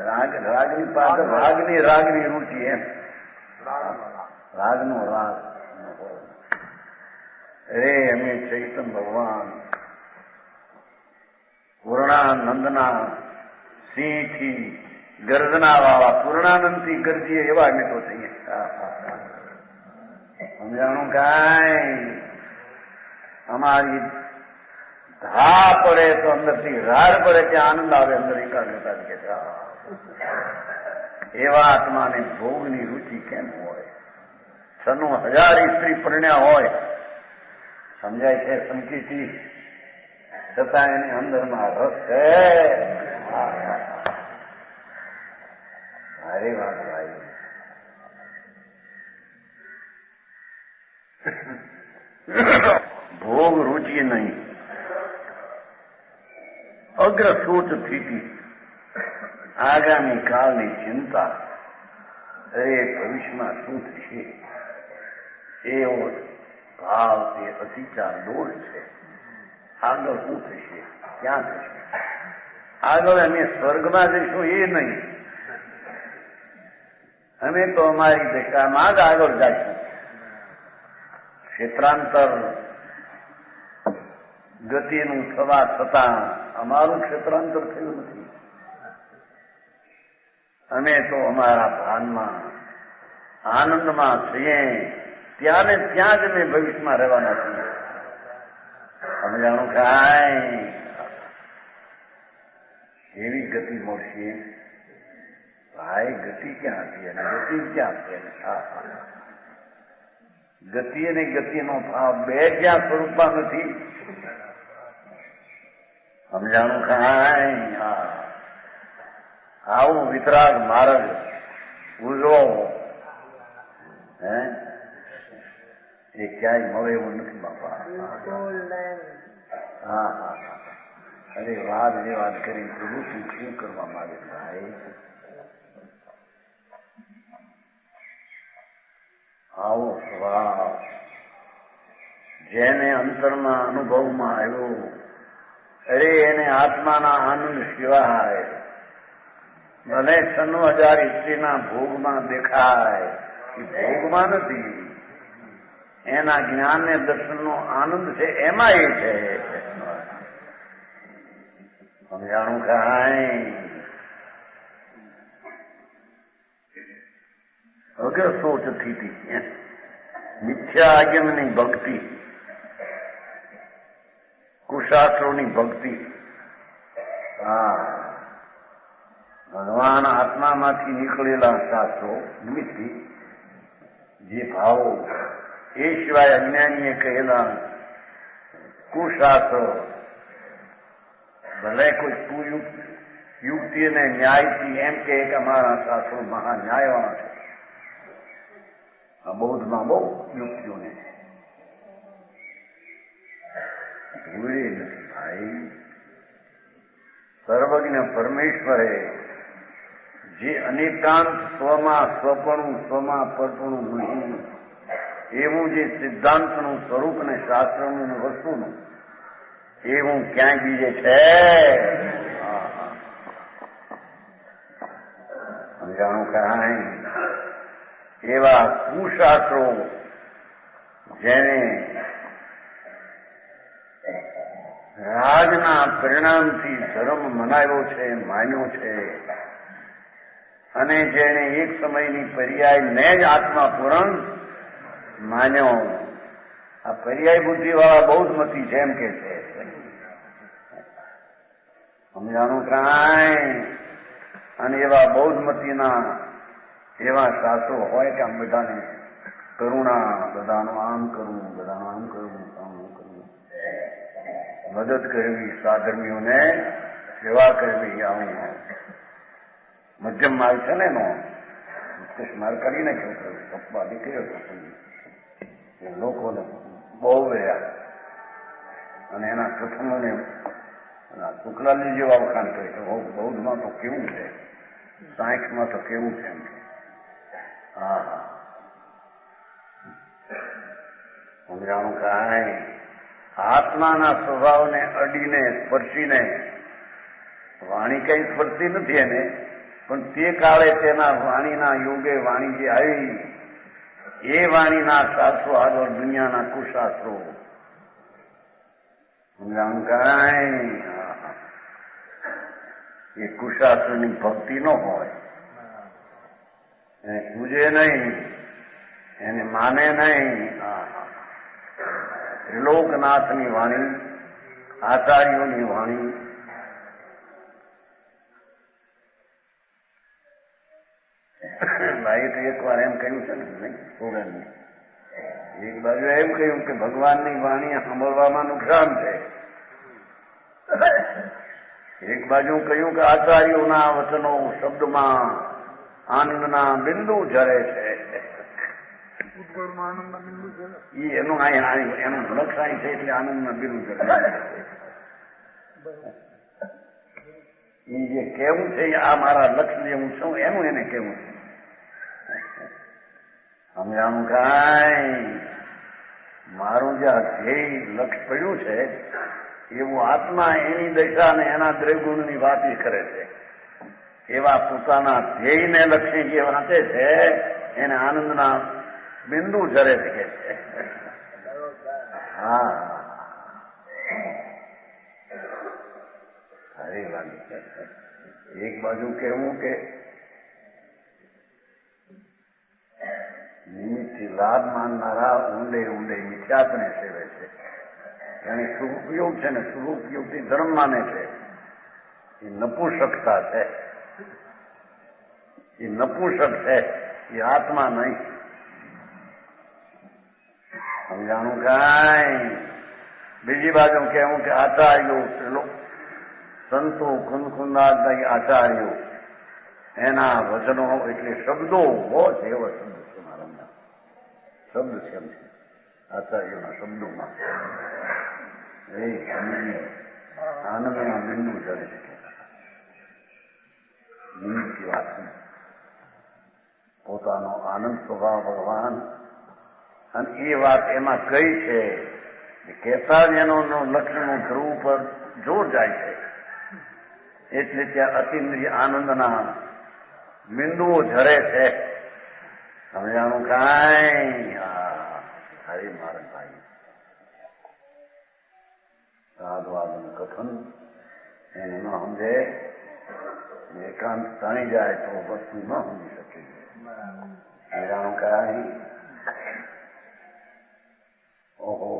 રાગની પાસે રાગની રુચિ એમ. રાગનો રાગ. અરે અમે ચૈતન ભગવાન પૂર્ણાનંદના સિંહથી ગર્જના વાળા પૂર્ણાનંદથી ગરજીએ એવા અમે તો થઈએ. સમજાણું કાંઈ. અમારી ધા પડે તો અંદરથી રાડ પડે ત્યાં આનંદ આવે, અંદર એકાગ્રતા કે એવા આત્માને ભોગની રુચિ કેમ હોય? 96,000 સ્ત્રી પરણ્યા હોય, સમજાય છે સંકિતી, છતાં એની અંદરમાં રસ છે. સારી વાત ભાઈ. ભોગ રુચિ નહીં, અગ્રસૂચ સ્થિતિ, આગામી કાળની ચિંતા. અરે ભવિષ્યમાં શું થશે એવો ભાવ તે અતિચાર દોષ છે. આગળ શું થશે, ક્યાં થશે, આગળ અમે સ્વર્ગમાં જઈશું એ નહીં, અમે તો અમારી દિશામાં જ આગળ જઈશું. ક્ષેત્રાંતર ગતિનું થવા છતાં અમારું ક્ષેત્રાંતર થયું નથી. અમે તો અમારા ભાનમાં આનંદમાં છીએ, ત્યાં ને ત્યાં જ અમે ભવિષ્યમાં રહેવાના છીએ. સમજાણું કાંઈ. એવી ગતિ મળશે ભાઈ. ગતિ ક્યાં હતી અને ગતિ ક્યાં છે? ગતિ અને ગતિનો ભાવ બે ક્યાં સ્વરૂપમાં નથી. સમજાણું કાંઈ. આવું વિતરાગ માર્ગ ઉજવો એ ક્યાંય મળે એવું નથી બાપા. હા. અરે વાત જે વાત કરી પ્રભુ શું કરવા માંગે ભાઈ? આવો સ્વભાવ જેને અંતરના અનુભવમાં આવ્યો, અરે એને આત્માના આનંદ સિવાય ભલે 96,000 ઇસવીના ભોગમાં દેખાય એ ભોગમાં નથી, એના જ્ઞાન ને દર્શનનો આનંદ છે એમાં એ છે. સમજાણું કાંઈ વગર સોચ થતી મિથ્યા આજ્ઞાની ભક્તિ, કુશાસ્ત્રોની ભક્તિ. હા, ભગવાન આત્મામાંથી નીકળેલા શાસ્ત્રો નિમિત્તથી જે ભાવો, એ સિવાય અજ્ઞાનીએ કહેલા કુશાસ્ત્રો, ભલે કોઈ યુક્તિ અને ન્યાયથી એમ કે અમારા શાસ્ત્રો મહા ન્યાયવાળા છે. આ બૌદ્ધમાં બહુ યુક્તિઓને ભૂલે નથી ભાઈ. સર્વજ્ઞ પરમેશ્વરે જે અનેકાંત સ્વમાં સ્વપણું, સ્વમાં પરપણું નહીં, એવું જે સિદ્ધાંતનું સ્વરૂપ ને શાસ્ત્રનું વસ્તુનું એવું ક્યાંય બીજે છે? સમજાણું કાંઈ? એવા કુશાસ્ત્રો જેને રાજના પરિણામથી ધર્મ મનાવ્યો છે, માન્યો છે, અને જેને એક સમયની પર્યાયને જ આત્મા પૂરણ માન્યો, આ પર્યાય બુદ્ધિ વાળા બૌદ્ધમતી જેમ કે છે. સમજાણું કાંઈ? અને એવા બૌદ્ધમતીના એવા શાસ્ત્રો હોય કે આમ બધાને કરુણા, બધાનું આમ કરવું, બધાનું આમ કરવું, આમ કરવું, મદદ કરવી, સાધર્મીઓને સેવા કરવી. આવું મધ્યમ માલ છે ને એનો માર કરીને કેવું પપ્પા નીકળ્યો એ લોકોને બહુ રહ્યા. અને એના કથનોને શુક્લાજી જેવા વખાણ કરે છે. બૌદ્ધમાં તો કેવું છે, સાયન્સમાં તો કેવું છે એમ. હા હા, સમજાણું કાંઈ? આત્માના સ્વભાવને અડીને સ્પર્શીને વાણી કઈ સ્પર્શી નથી એને, પણ તે કાળે તેના વાણીના યોગે વાણી જે આવી એ વાણીના શાસ્ત્રો આગળ દુનિયાના કુશાસ્ત્રો. સમજાણું કાંઈ? એ કુશાસ્ત્રની ભક્તિ ન હોય, એને પૂજે નહીં, એને માને નહીં. ત્રિલોકનાથની વાણી, આચાર્યોની વાણી, ભાઈ તો એક વાર એમ કહ્યું છે ને, નહીં છોડે. એક બાજુ એમ કહ્યું કે ભગવાનની વાણી સાંભળવામાં નુકસાન છે, એક બાજુ કહ્યું કે આચાર્યોના વચનો શબ્દમાં આનંદના બિંદુ ઝરે છે. એનું લક્ષણ છે એટલે આનંદના બિંદુ ઝરે. એ જે કેવું છે આ મારા લક્ષ જેવું છું એનું એને કેવું છે. સમજાણું કાંઈ? મારું જે ધ્યેય લક્ષ પડ્યું છે એવું આત્મા એની દશા ને એના દ્રવ્યગુણની વાત કરે છે. એવા પોતાના ધ્યેયને લક્ષી જે વાંચે છે એને આનંદના બિંદુ ઝરે શકે છે. હા, સારી વાત છે. એક બાજુ કહેવું કે નિમિત્તથી લાભ માનનારા ઊંડે ઊંડે મિથ્યાત્વને સેવે છે. એને શુભયોગ છે ને શુભયોગથી ધર્મ માને છે. એ નપુંસકતા છે, એ નપુંસક છે, એ આત્મા નહીં. સમજાણું કાંઈ? બીજી બાજુ કહેવું કે આચાર્યો, સંતો, કુંદકુંદાદય આચાર્યો, એના વચનો એટલે શબ્દો બહુ છે. એવા શબ્દ છે મારા શબ્દ છે એમ છે આચાર્યોના શબ્દોમાં. એ આનંદના બિંદુ ચડે છે. નિમિત્તની વાત પોતાનો આનંદ સ્વભાવ ભગવાન, અને એ વાત એમાં કઈ છે કહેતા જ એનો લક્ષ્યનું ધ્રુવ પર જોર જાય છે. એટલે ત્યાં અતિન્દ્રિય આનંદના બિંદુઓ ઝરે છે. સમજાણું કાંઈ? હા, હરી મારા ભાઈ સાધવાદનું કથન એને ન સમજે, એકાંત તણી જાય તો વસ્તુ ન સમજી શકે. સમજાણું કાંઈ? ઓહો,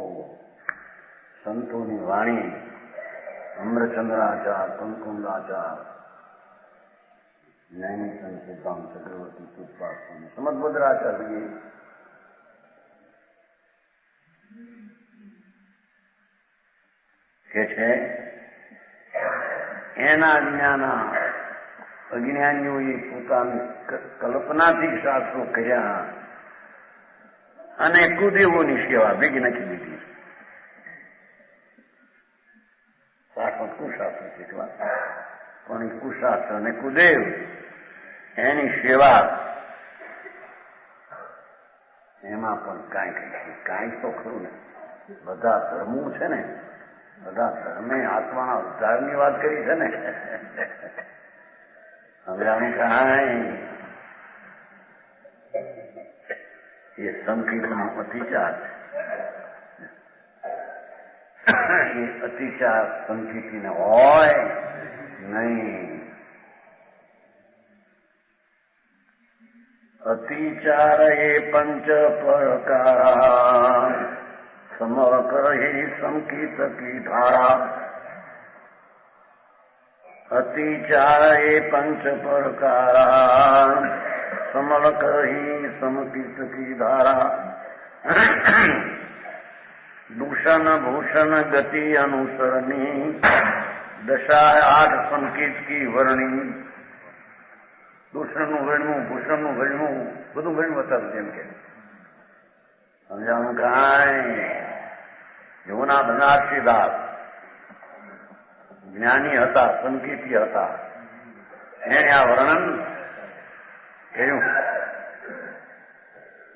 સંતોની વાણી અમ્રચંદ્રાચાર, કંકુંદાચાર, નૈમિષણ સિદ્ધાંત ચક્રવર્તી પુષ્પા સમદભદ્રાચાર્ય કે છે એના જ્ઞાના અજ્ઞાનીઓએ પોતાની કલ્પનાથી શાસ્ત્રો કર્યા અને કુદેવોની સેવા ભેગી નાખી દીધી. શાસ્ત્ર કુશાસ્ત્ર શીખવા પણ કુશાસ્ત્ર અને કુદેવ એની સેવા એમાં પણ કાંઈ તો ખરું ને. બધા ધર્મો છે ને, બધા ધર્મે આત્માના ઉદ્ધારની વાત કરી છે ને. સમજાણું કાંઈ? એ સંકીર્તનો અતિચાર એ અતિચાર સંકીર્તિને હોય નહીં. અતિચાર એ પંચ પ્રકાર સમર કરહી સંકીત કી ધારા. અતિચાર એ પંચ પ્રકાર સમલ કરહી સમકીત કી ધારા. દૂષણ ભૂષણ ગતિ અનુસરણી દશા 8 સંકેત કી વર્ણી. દૂષણનું ગણવું, ભૂષણનું ગણવું, બધું ગણવું હતું જેમ કે. સમજાણું કાંઈ? યોના બનારસીદાસ જ્ઞાની હતા, સંકેતી હતા, એને આ વર્ણન કર્યું.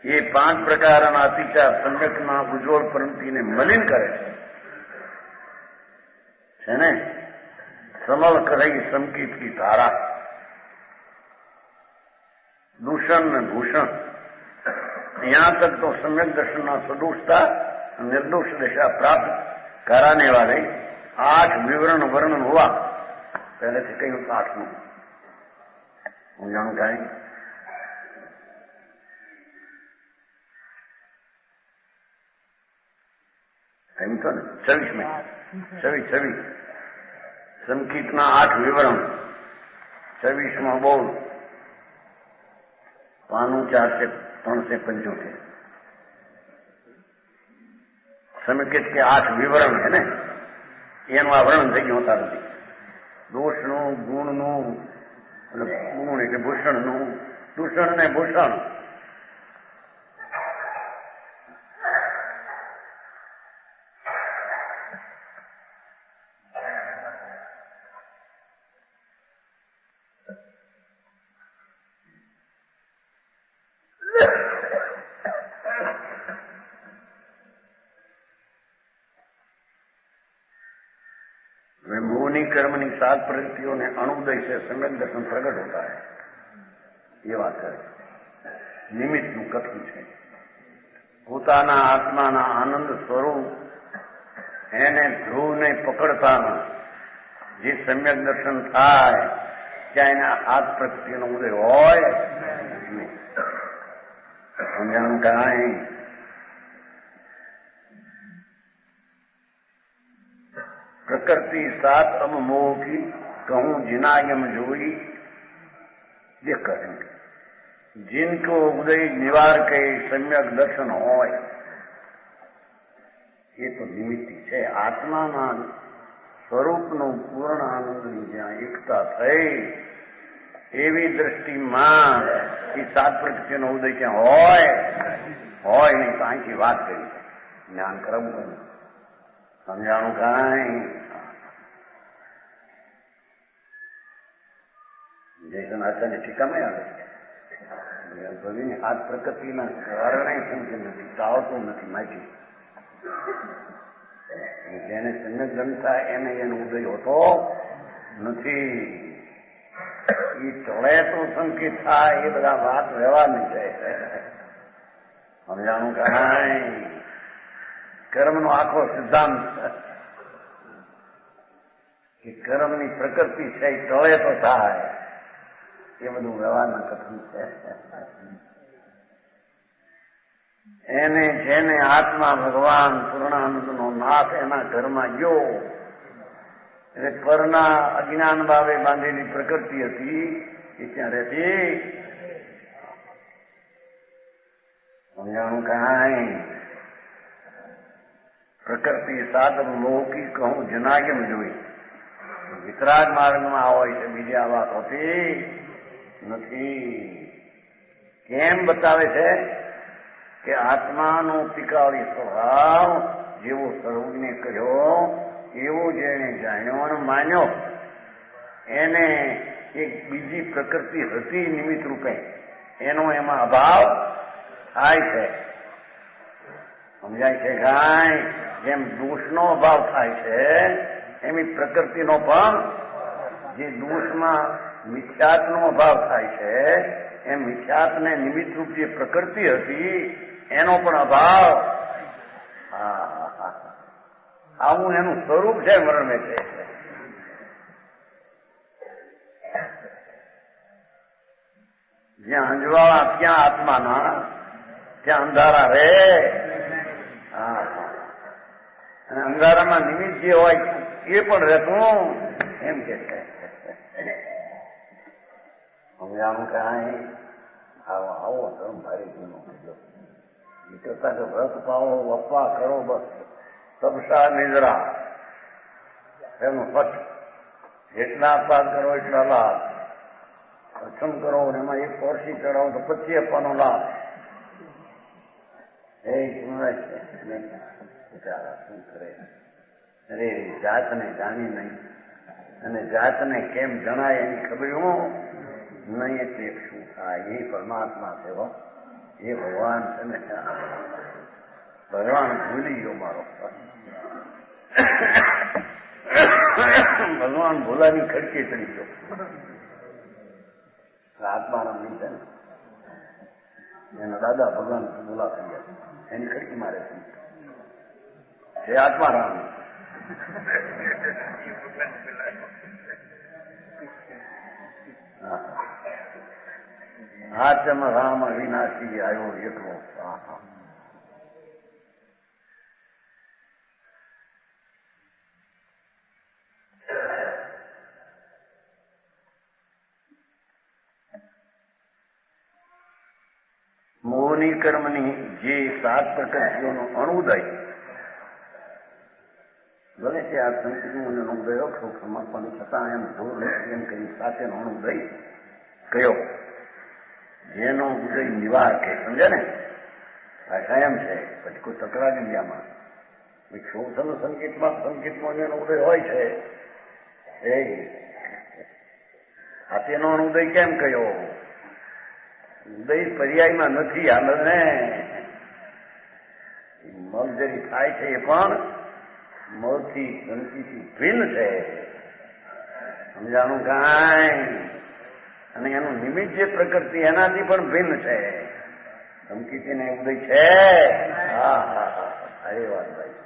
એ 5 પ્રકારના અતિચાર સમ્યકના ઉજ્જવળ પરંતીને મલિન કરે છે ને. સમલ કરઈ સંકિત કી ધારા. दूषण में भूषण, यहाँ तक तो सम्यक दर्शन सदोषता निर्दोष दिशा प्राप्त कराने वाले 8 विवरण वर्णन हुआ. पहले से कहीं 8 હું જાણું કાંઈ? એમ તો ને 26 સંકિતના 8 વિવરણ, 26માં બોલ, पानु 475. समिकेत के 8 विवरण है ने, एनु आ वर्णन થઈ ગયું હોતા નથી. દોષનું, ગુણનું, ગુણ એટલે ભૂષણનું, દૂષણ ને ભૂષણ. कर्मनी 7 प्रवृत्तियों ने अणुदय से सम्यक दर्शन प्रकट होता है. ये बात है. નિમિત્તનું કથન છે. પોતાના આત્માના આનંદ સ્વરૂપ એને ધ્રુવને પકડતાનું જે સમ્યક દર્શન થાય ત્યાં એના હાથ પ્રકૃતિનો ઉદય હોય. સમજાણું કાંઈ? प्रकृति 7 अब मोह की कहूं जिनायम जोई. देख करेंगे जिनको उदय निवार के सम्यक दर्शन होय ये तो निमित्ती है. आत्माना स्वरूपનો પૂર્ણ આનંદની જ્યાં એકતા થઈ એવી દ્રષ્ટિમાં એ 7 પ્રકૃતિનો ઉદય ક્યાં હોય નહીં. તો અહીંથી વાત કરી જ્ઞાન કરવું. સમજાણું કાંઈ? જયસન આચાર્ય ટીકામાં આવે ભવીને આ પ્રકૃતિના કારણે સમજ નથી, આવતું નથી માહિતી. જેને સમ્યક ગણતા એને એનો ઉદય હોતો નથી. એ ટળે તો સંકેત થાય એ બધા વાત વ્યવહારની છે. સમજાણું કાંઈ કર્મનો આખો સિદ્ધાંત કે કર્મની પ્રકૃતિ છે એ ટળે તો થાય એ બધું વ્યવહારના કથન છે. એને જેને આત્મા ભગવાન પૂર્ણાનંદનો નાથ એના ઘરમાં ગયો એટલે પરના અજ્ઞાન ભાવે બાંધેલી પ્રકૃતિ હતી એ ત્યાં રહેતી. સમજાણું કાંઈ પ્રકૃતિ સાધન લૌકિક કહું જનાગમ જોઈ વિતરાગ માર્ગમાં હોય છે, બીજી આ વાત હોતી નથી. કેમ બતાવે છે કે આત્માનો પિકાળી સ્વભાવ જેવો સર્વજ્ઞે કર્યો એવો જેને જાણ્યો અને માન્યો એને એક બીજી પ્રકૃતિ હતી નિમિત્ત રૂપે એનો એમાં અભાવ થાય છે. સમજાય છે કાંઈ? જેમ દોષનો અભાવ થાય છે એમ પ્રકૃતિનો પણ જે દોષમાં મિથ્યાત્વનો અભાવ થાય છે એમ મિથ્યાત્વને નિમિત્તરૂપ જે પ્રકૃતિ હતી એનો પણ અભાવ. આવું એનું સ્વરૂપ છે વર્ણવે છે. જ્યાં અંજવાળા ત્યાં આત્માના ત્યાં અંધારા રે. અને અંધારામાં નિમિત્ત જે હોય એ પણ રહેતું એમ કે છે. સમજાણું કાંઈ? આવો ધર્મ ભારી જૂનો કીધો એ કરતા કે વ્રત પાવો વપા કરો બસ તપસા નિદ્રા એનું ફટ જેટલા અપવાદ કરો એટલા લાભ, પ્રથમ કરો એમાં એક વર્ષી ચડાવો તો 25 આપવાનો લાભ. એ સુનાય છે બિચારા શું કરે? અરે જાતને જાણી નહીં અને જાતને કેમ જણાય એની ખબર નહીં એટલે શું થાય? એ પરમાત્મા છે હો, એ ભગવાન છે ને. ભગવાન ભૂલી ગયો મારો. ભગવાન ભોલાની ખડકી ચડી ગયો. આત્મારામ નહીં છે ને એના દાદા ભગવાન ભોલા થઈ ગયા એની ખડકી મારે છે આત્મારામ. આચમ રામ અવિનાશી આવ્યો એકલો. મોહની કર્મની જે 7 પ્રકૃતિઓનો અણુદય ભલે છે આ સંસ્કૃતિનો અણુદય અક્ષોક સમર્પણ છતાં એમ ભૂલ એમ કરી સાથેનો અણુદય કયો જેનો ઉદય નિવાર કે સમજે ને ભાષા એમ છે. પછી કોઈ તકરાર નહીં આમાં. શોષણ સંકેતમાં જેનો ઉદય હોય છે એ આ તેનો અણુદય કેમ કયો? ઉદય પર્યાયમાં નથી. આનંદને મગ જરી થાય છે એ પણ મગથી ગણતીથી ભિન્ન છે. સમજાણું કાંઈ? અને એનું નિમિત્ત જે પ્રકૃતિ એનાથી પણ ભિન્ન છે. ધમકીને ઉદય છે. હા હા હા એ વાત ભાઈ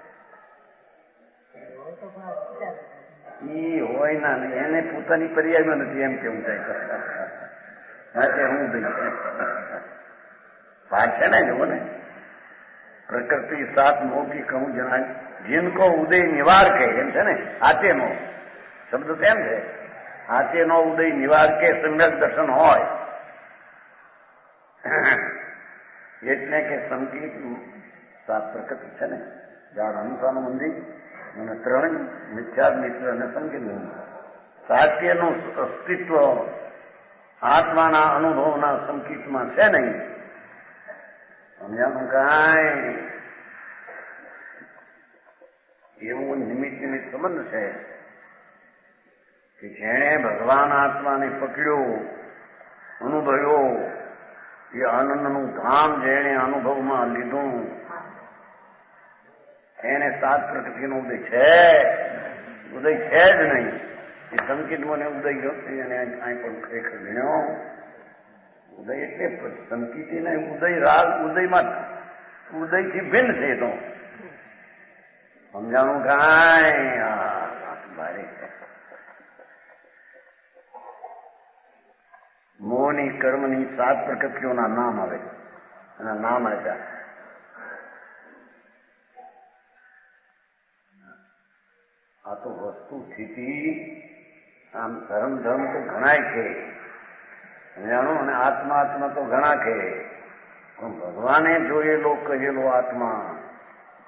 ઈ હોય ના નહીં એને પોતાની પર્યાયમાં નથી એમ કેવું થાય. હું ઉદય છે વાત છે ને જુઓ ને પ્રકૃતિ 7 મોકી કહું જણાય જીનકો ઉદય નિવાર કે એમ છે ને. આતેનો શબ્દ તેમ છે. આતેનો ઉદય નિવાર કે સમ્યક દર્શન હોય એટલે કે સંકેત 7 પ્રકૃતિ છે ને જાણ અનુસાનું મંદિર અને 3 મિથ્યા મિત્ર અને સંકેત સાત્યનું અસ્તિત્વ આત્માના અનુભવના સંકેતમાં છે નહીં. સમજાણું કાંઈ? એવું નિમિત્ત સંબંધ છે કે જેણે ભગવાન આત્માને પકડ્યો અનુભવ્યો એ આનંદનું ધામ જેણે અનુભવમાં લીધું એને 7 પ્રકૃતિનો ઉદય છે. ઉદય છે જ નહીં. એ સંકેત મને ઉદય ગયો અને અહીં પણ ખરેખર ભીણ્યો ઉદય એટલે સંકિતી ને ઉદય રાગ ઉદયમાં ઉદયથી ભિન્ન છે તો સમજાણું કાંઈ ભારે મોહની કર્મની 7 પ્રકૃતિઓના નામ આવે એના નામ આપ્યા. આ તો વસ્તુ સ્થિતિ આમ ધર્મ ધર્મ તો ઘણાય છે જાણો અને આત્મા આત્મા તો ઘણા છે પણ ભગવાને જોયેલો કહેલો આત્મા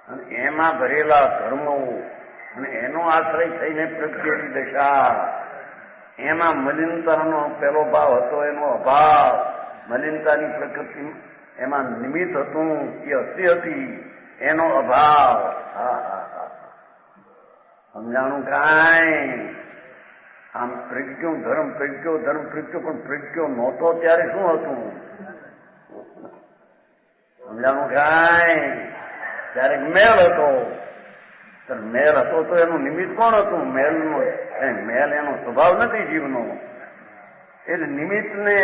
અને એમાં ભરેલા ધર્મો અને એનો આશ્રય થઈને પ્રગટેલી દશા એમાં મલિનતાનો પેલો ભાવ હતો એનો અભાવ મલિનતાની પ્રકૃતિ એમાં નિમિત્ત હતું એ અસ્થિ હતી એનો અભાવ. સમજાણું કાંઈ આમ પ્રજ્ઞો ધર્મ પણ પ્રજ્ઞો નહોતો ત્યારે શું હતું સમજાણું કાંઈ ત્યારે મેલ હતો. મેલ હતો તો એનું નિમિત્ત કોણ હતું? મેલ એનો સ્વભાવ નથી જીવનો એટલે નિમિત્તને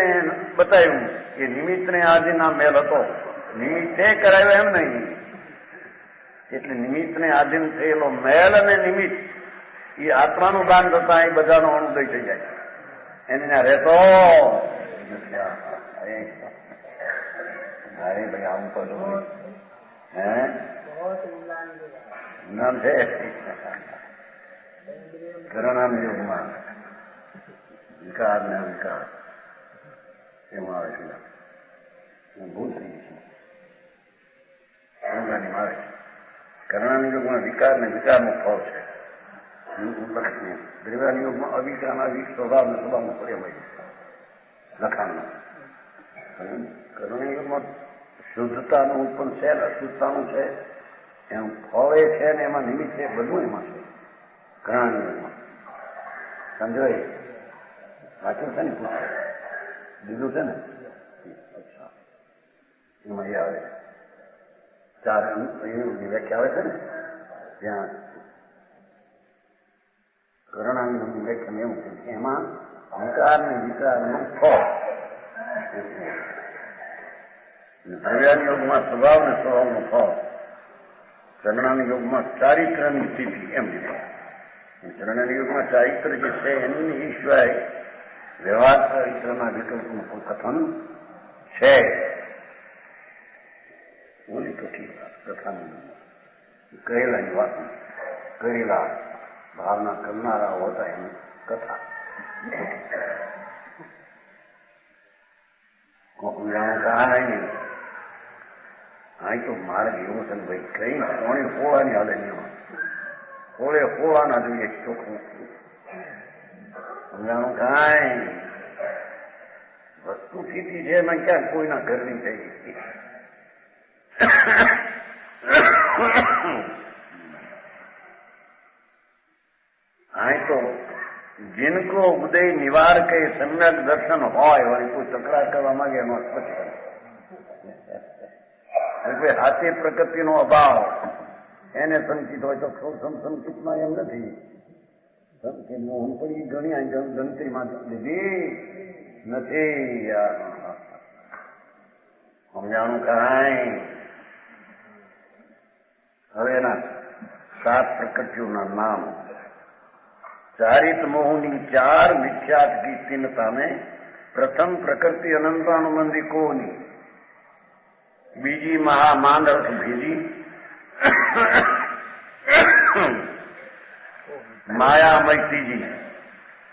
બતાવ્યું કે નિમિત્તને આધીન મેલ હતો. નિમિત્તે કરાયો એમ નહીં એટલે નિમિત્તને આધીન થયેલો મેલ અને નિમિત્ત એ આત્માનું દાન થતા એ બધાનો અનુદય થઈ જાય એની ના રહેતો અરે ભાઈ આવું કરું હે નામ છે ઘરણામ યુગમાં વિકાર ને વિકાર એમાં આવે છે ભૂલ થઈ છે આવે છે કરણાના યુગમાં વિકાર ને વિકારનો ફળ છે. દ્રવ્યાના યુગમાં અવિકારના સ્વભાવ ને સ્વભાવમાં પ્રેમ લખાણમાં કરણા યુગમાં શુદ્ધતાનું પણ છે અશુદ્ધતાનું છે એનું ફળ એ છે ને એમાં નિમિત્ત છે બધું એમાં છે કરણા યુગમાં સમજાય વાંચ્યું છે ને પૂછે લીધું છે ને અચ્છા એમાં એ આવે 4 વ્યાખ્યા આવે છે ને ત્યાં કરણાની વ્યાખ્યા એવું છે એમાં વિકાર ને વિકારનું ફળ દ્રવ્યાના યોગમાં સ્વભાવ ને સ્વભાવનું ફળ કરણાના યોગમાં ચારિત્રની સ્થિતિ એમ લીધું. કરણાના યોગમાં ચારિત્ર જે છે એની ઈશ્વર વ્યવહાર ચારિત્રના વિકલ્પનું કથન છે. બોલી તો ઠીક કથાની કહેલાની વાત કરેલા ભાવના કરનારા હોતા એની કથા કાંઈ તો મારે એવું છે ભાઈ કઈ કોણે હોળાની હાલે નહીં હોળે હોળાના જોઈએ ચોખ્ખું સમજાણું કાંઈ વસ્તુ સ્થિતિ છે એમાં ક્યાં કોઈના ઘરની થઈ અહીં તો जिनको उदय निवार के सम्यक दर्शन હોય વળી કોઈ તકરાર કરવા માંગે એનો સ્પષ્ટ હાથે પ્રકૃતિનો અભાવ એને સંચિત હોય તો સંચિતમાં એમ નથી સંચિત મોહન પણ એ ઘણી ગણતરીમાં લીધી નથી. સમજાણું કાંઈ હવે એના 7 પ્રકૃતિઓના નામ ચારિત મોહની 4 મિથ્યાત की तीनता में प्रथम प्रकृति अनंतानुबंधी कोनी बीजी महामानरस भेजी मायामय तीजी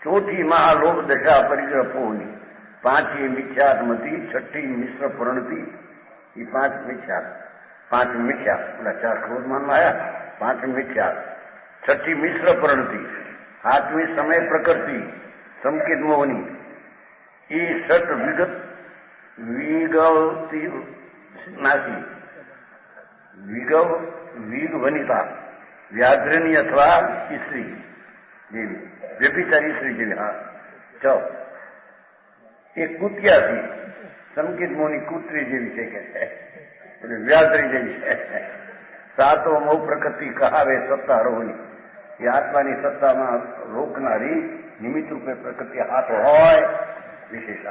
चौथी महालोक दशा परिग्रह पोनी 5મી મિથ્યાત્મતી 6ઠી મિશ્ર પરણતી ये 5 મિથ્યાત 5 મિથ્યાત પેલા 4 ક્રોધ માનમાં આવ્યા 5 મિથ્યાત 6ઠી મિશ્ર પરણતી 8મી समय प्रकृति संकेत मोहनी ई सट विगत विगवती नासी विग वनिता व्याघ्रणी अथवा स्त्री જેવી વ્યભિચારી સ્ત્રી જેવી. હા ચો એ કુતિયા થી સંકેત મોહની કૂતરી જેવી છે કે એટલે વ્યાઘ્રી જેવી છે. 7મો પ્રકૃતિ કહાવે સત્તા રોહની એ આત્માની સત્તામાં રોકનારી નિમિત્ત રૂપે પ્રકૃતિ હાથ હોય વિશેષ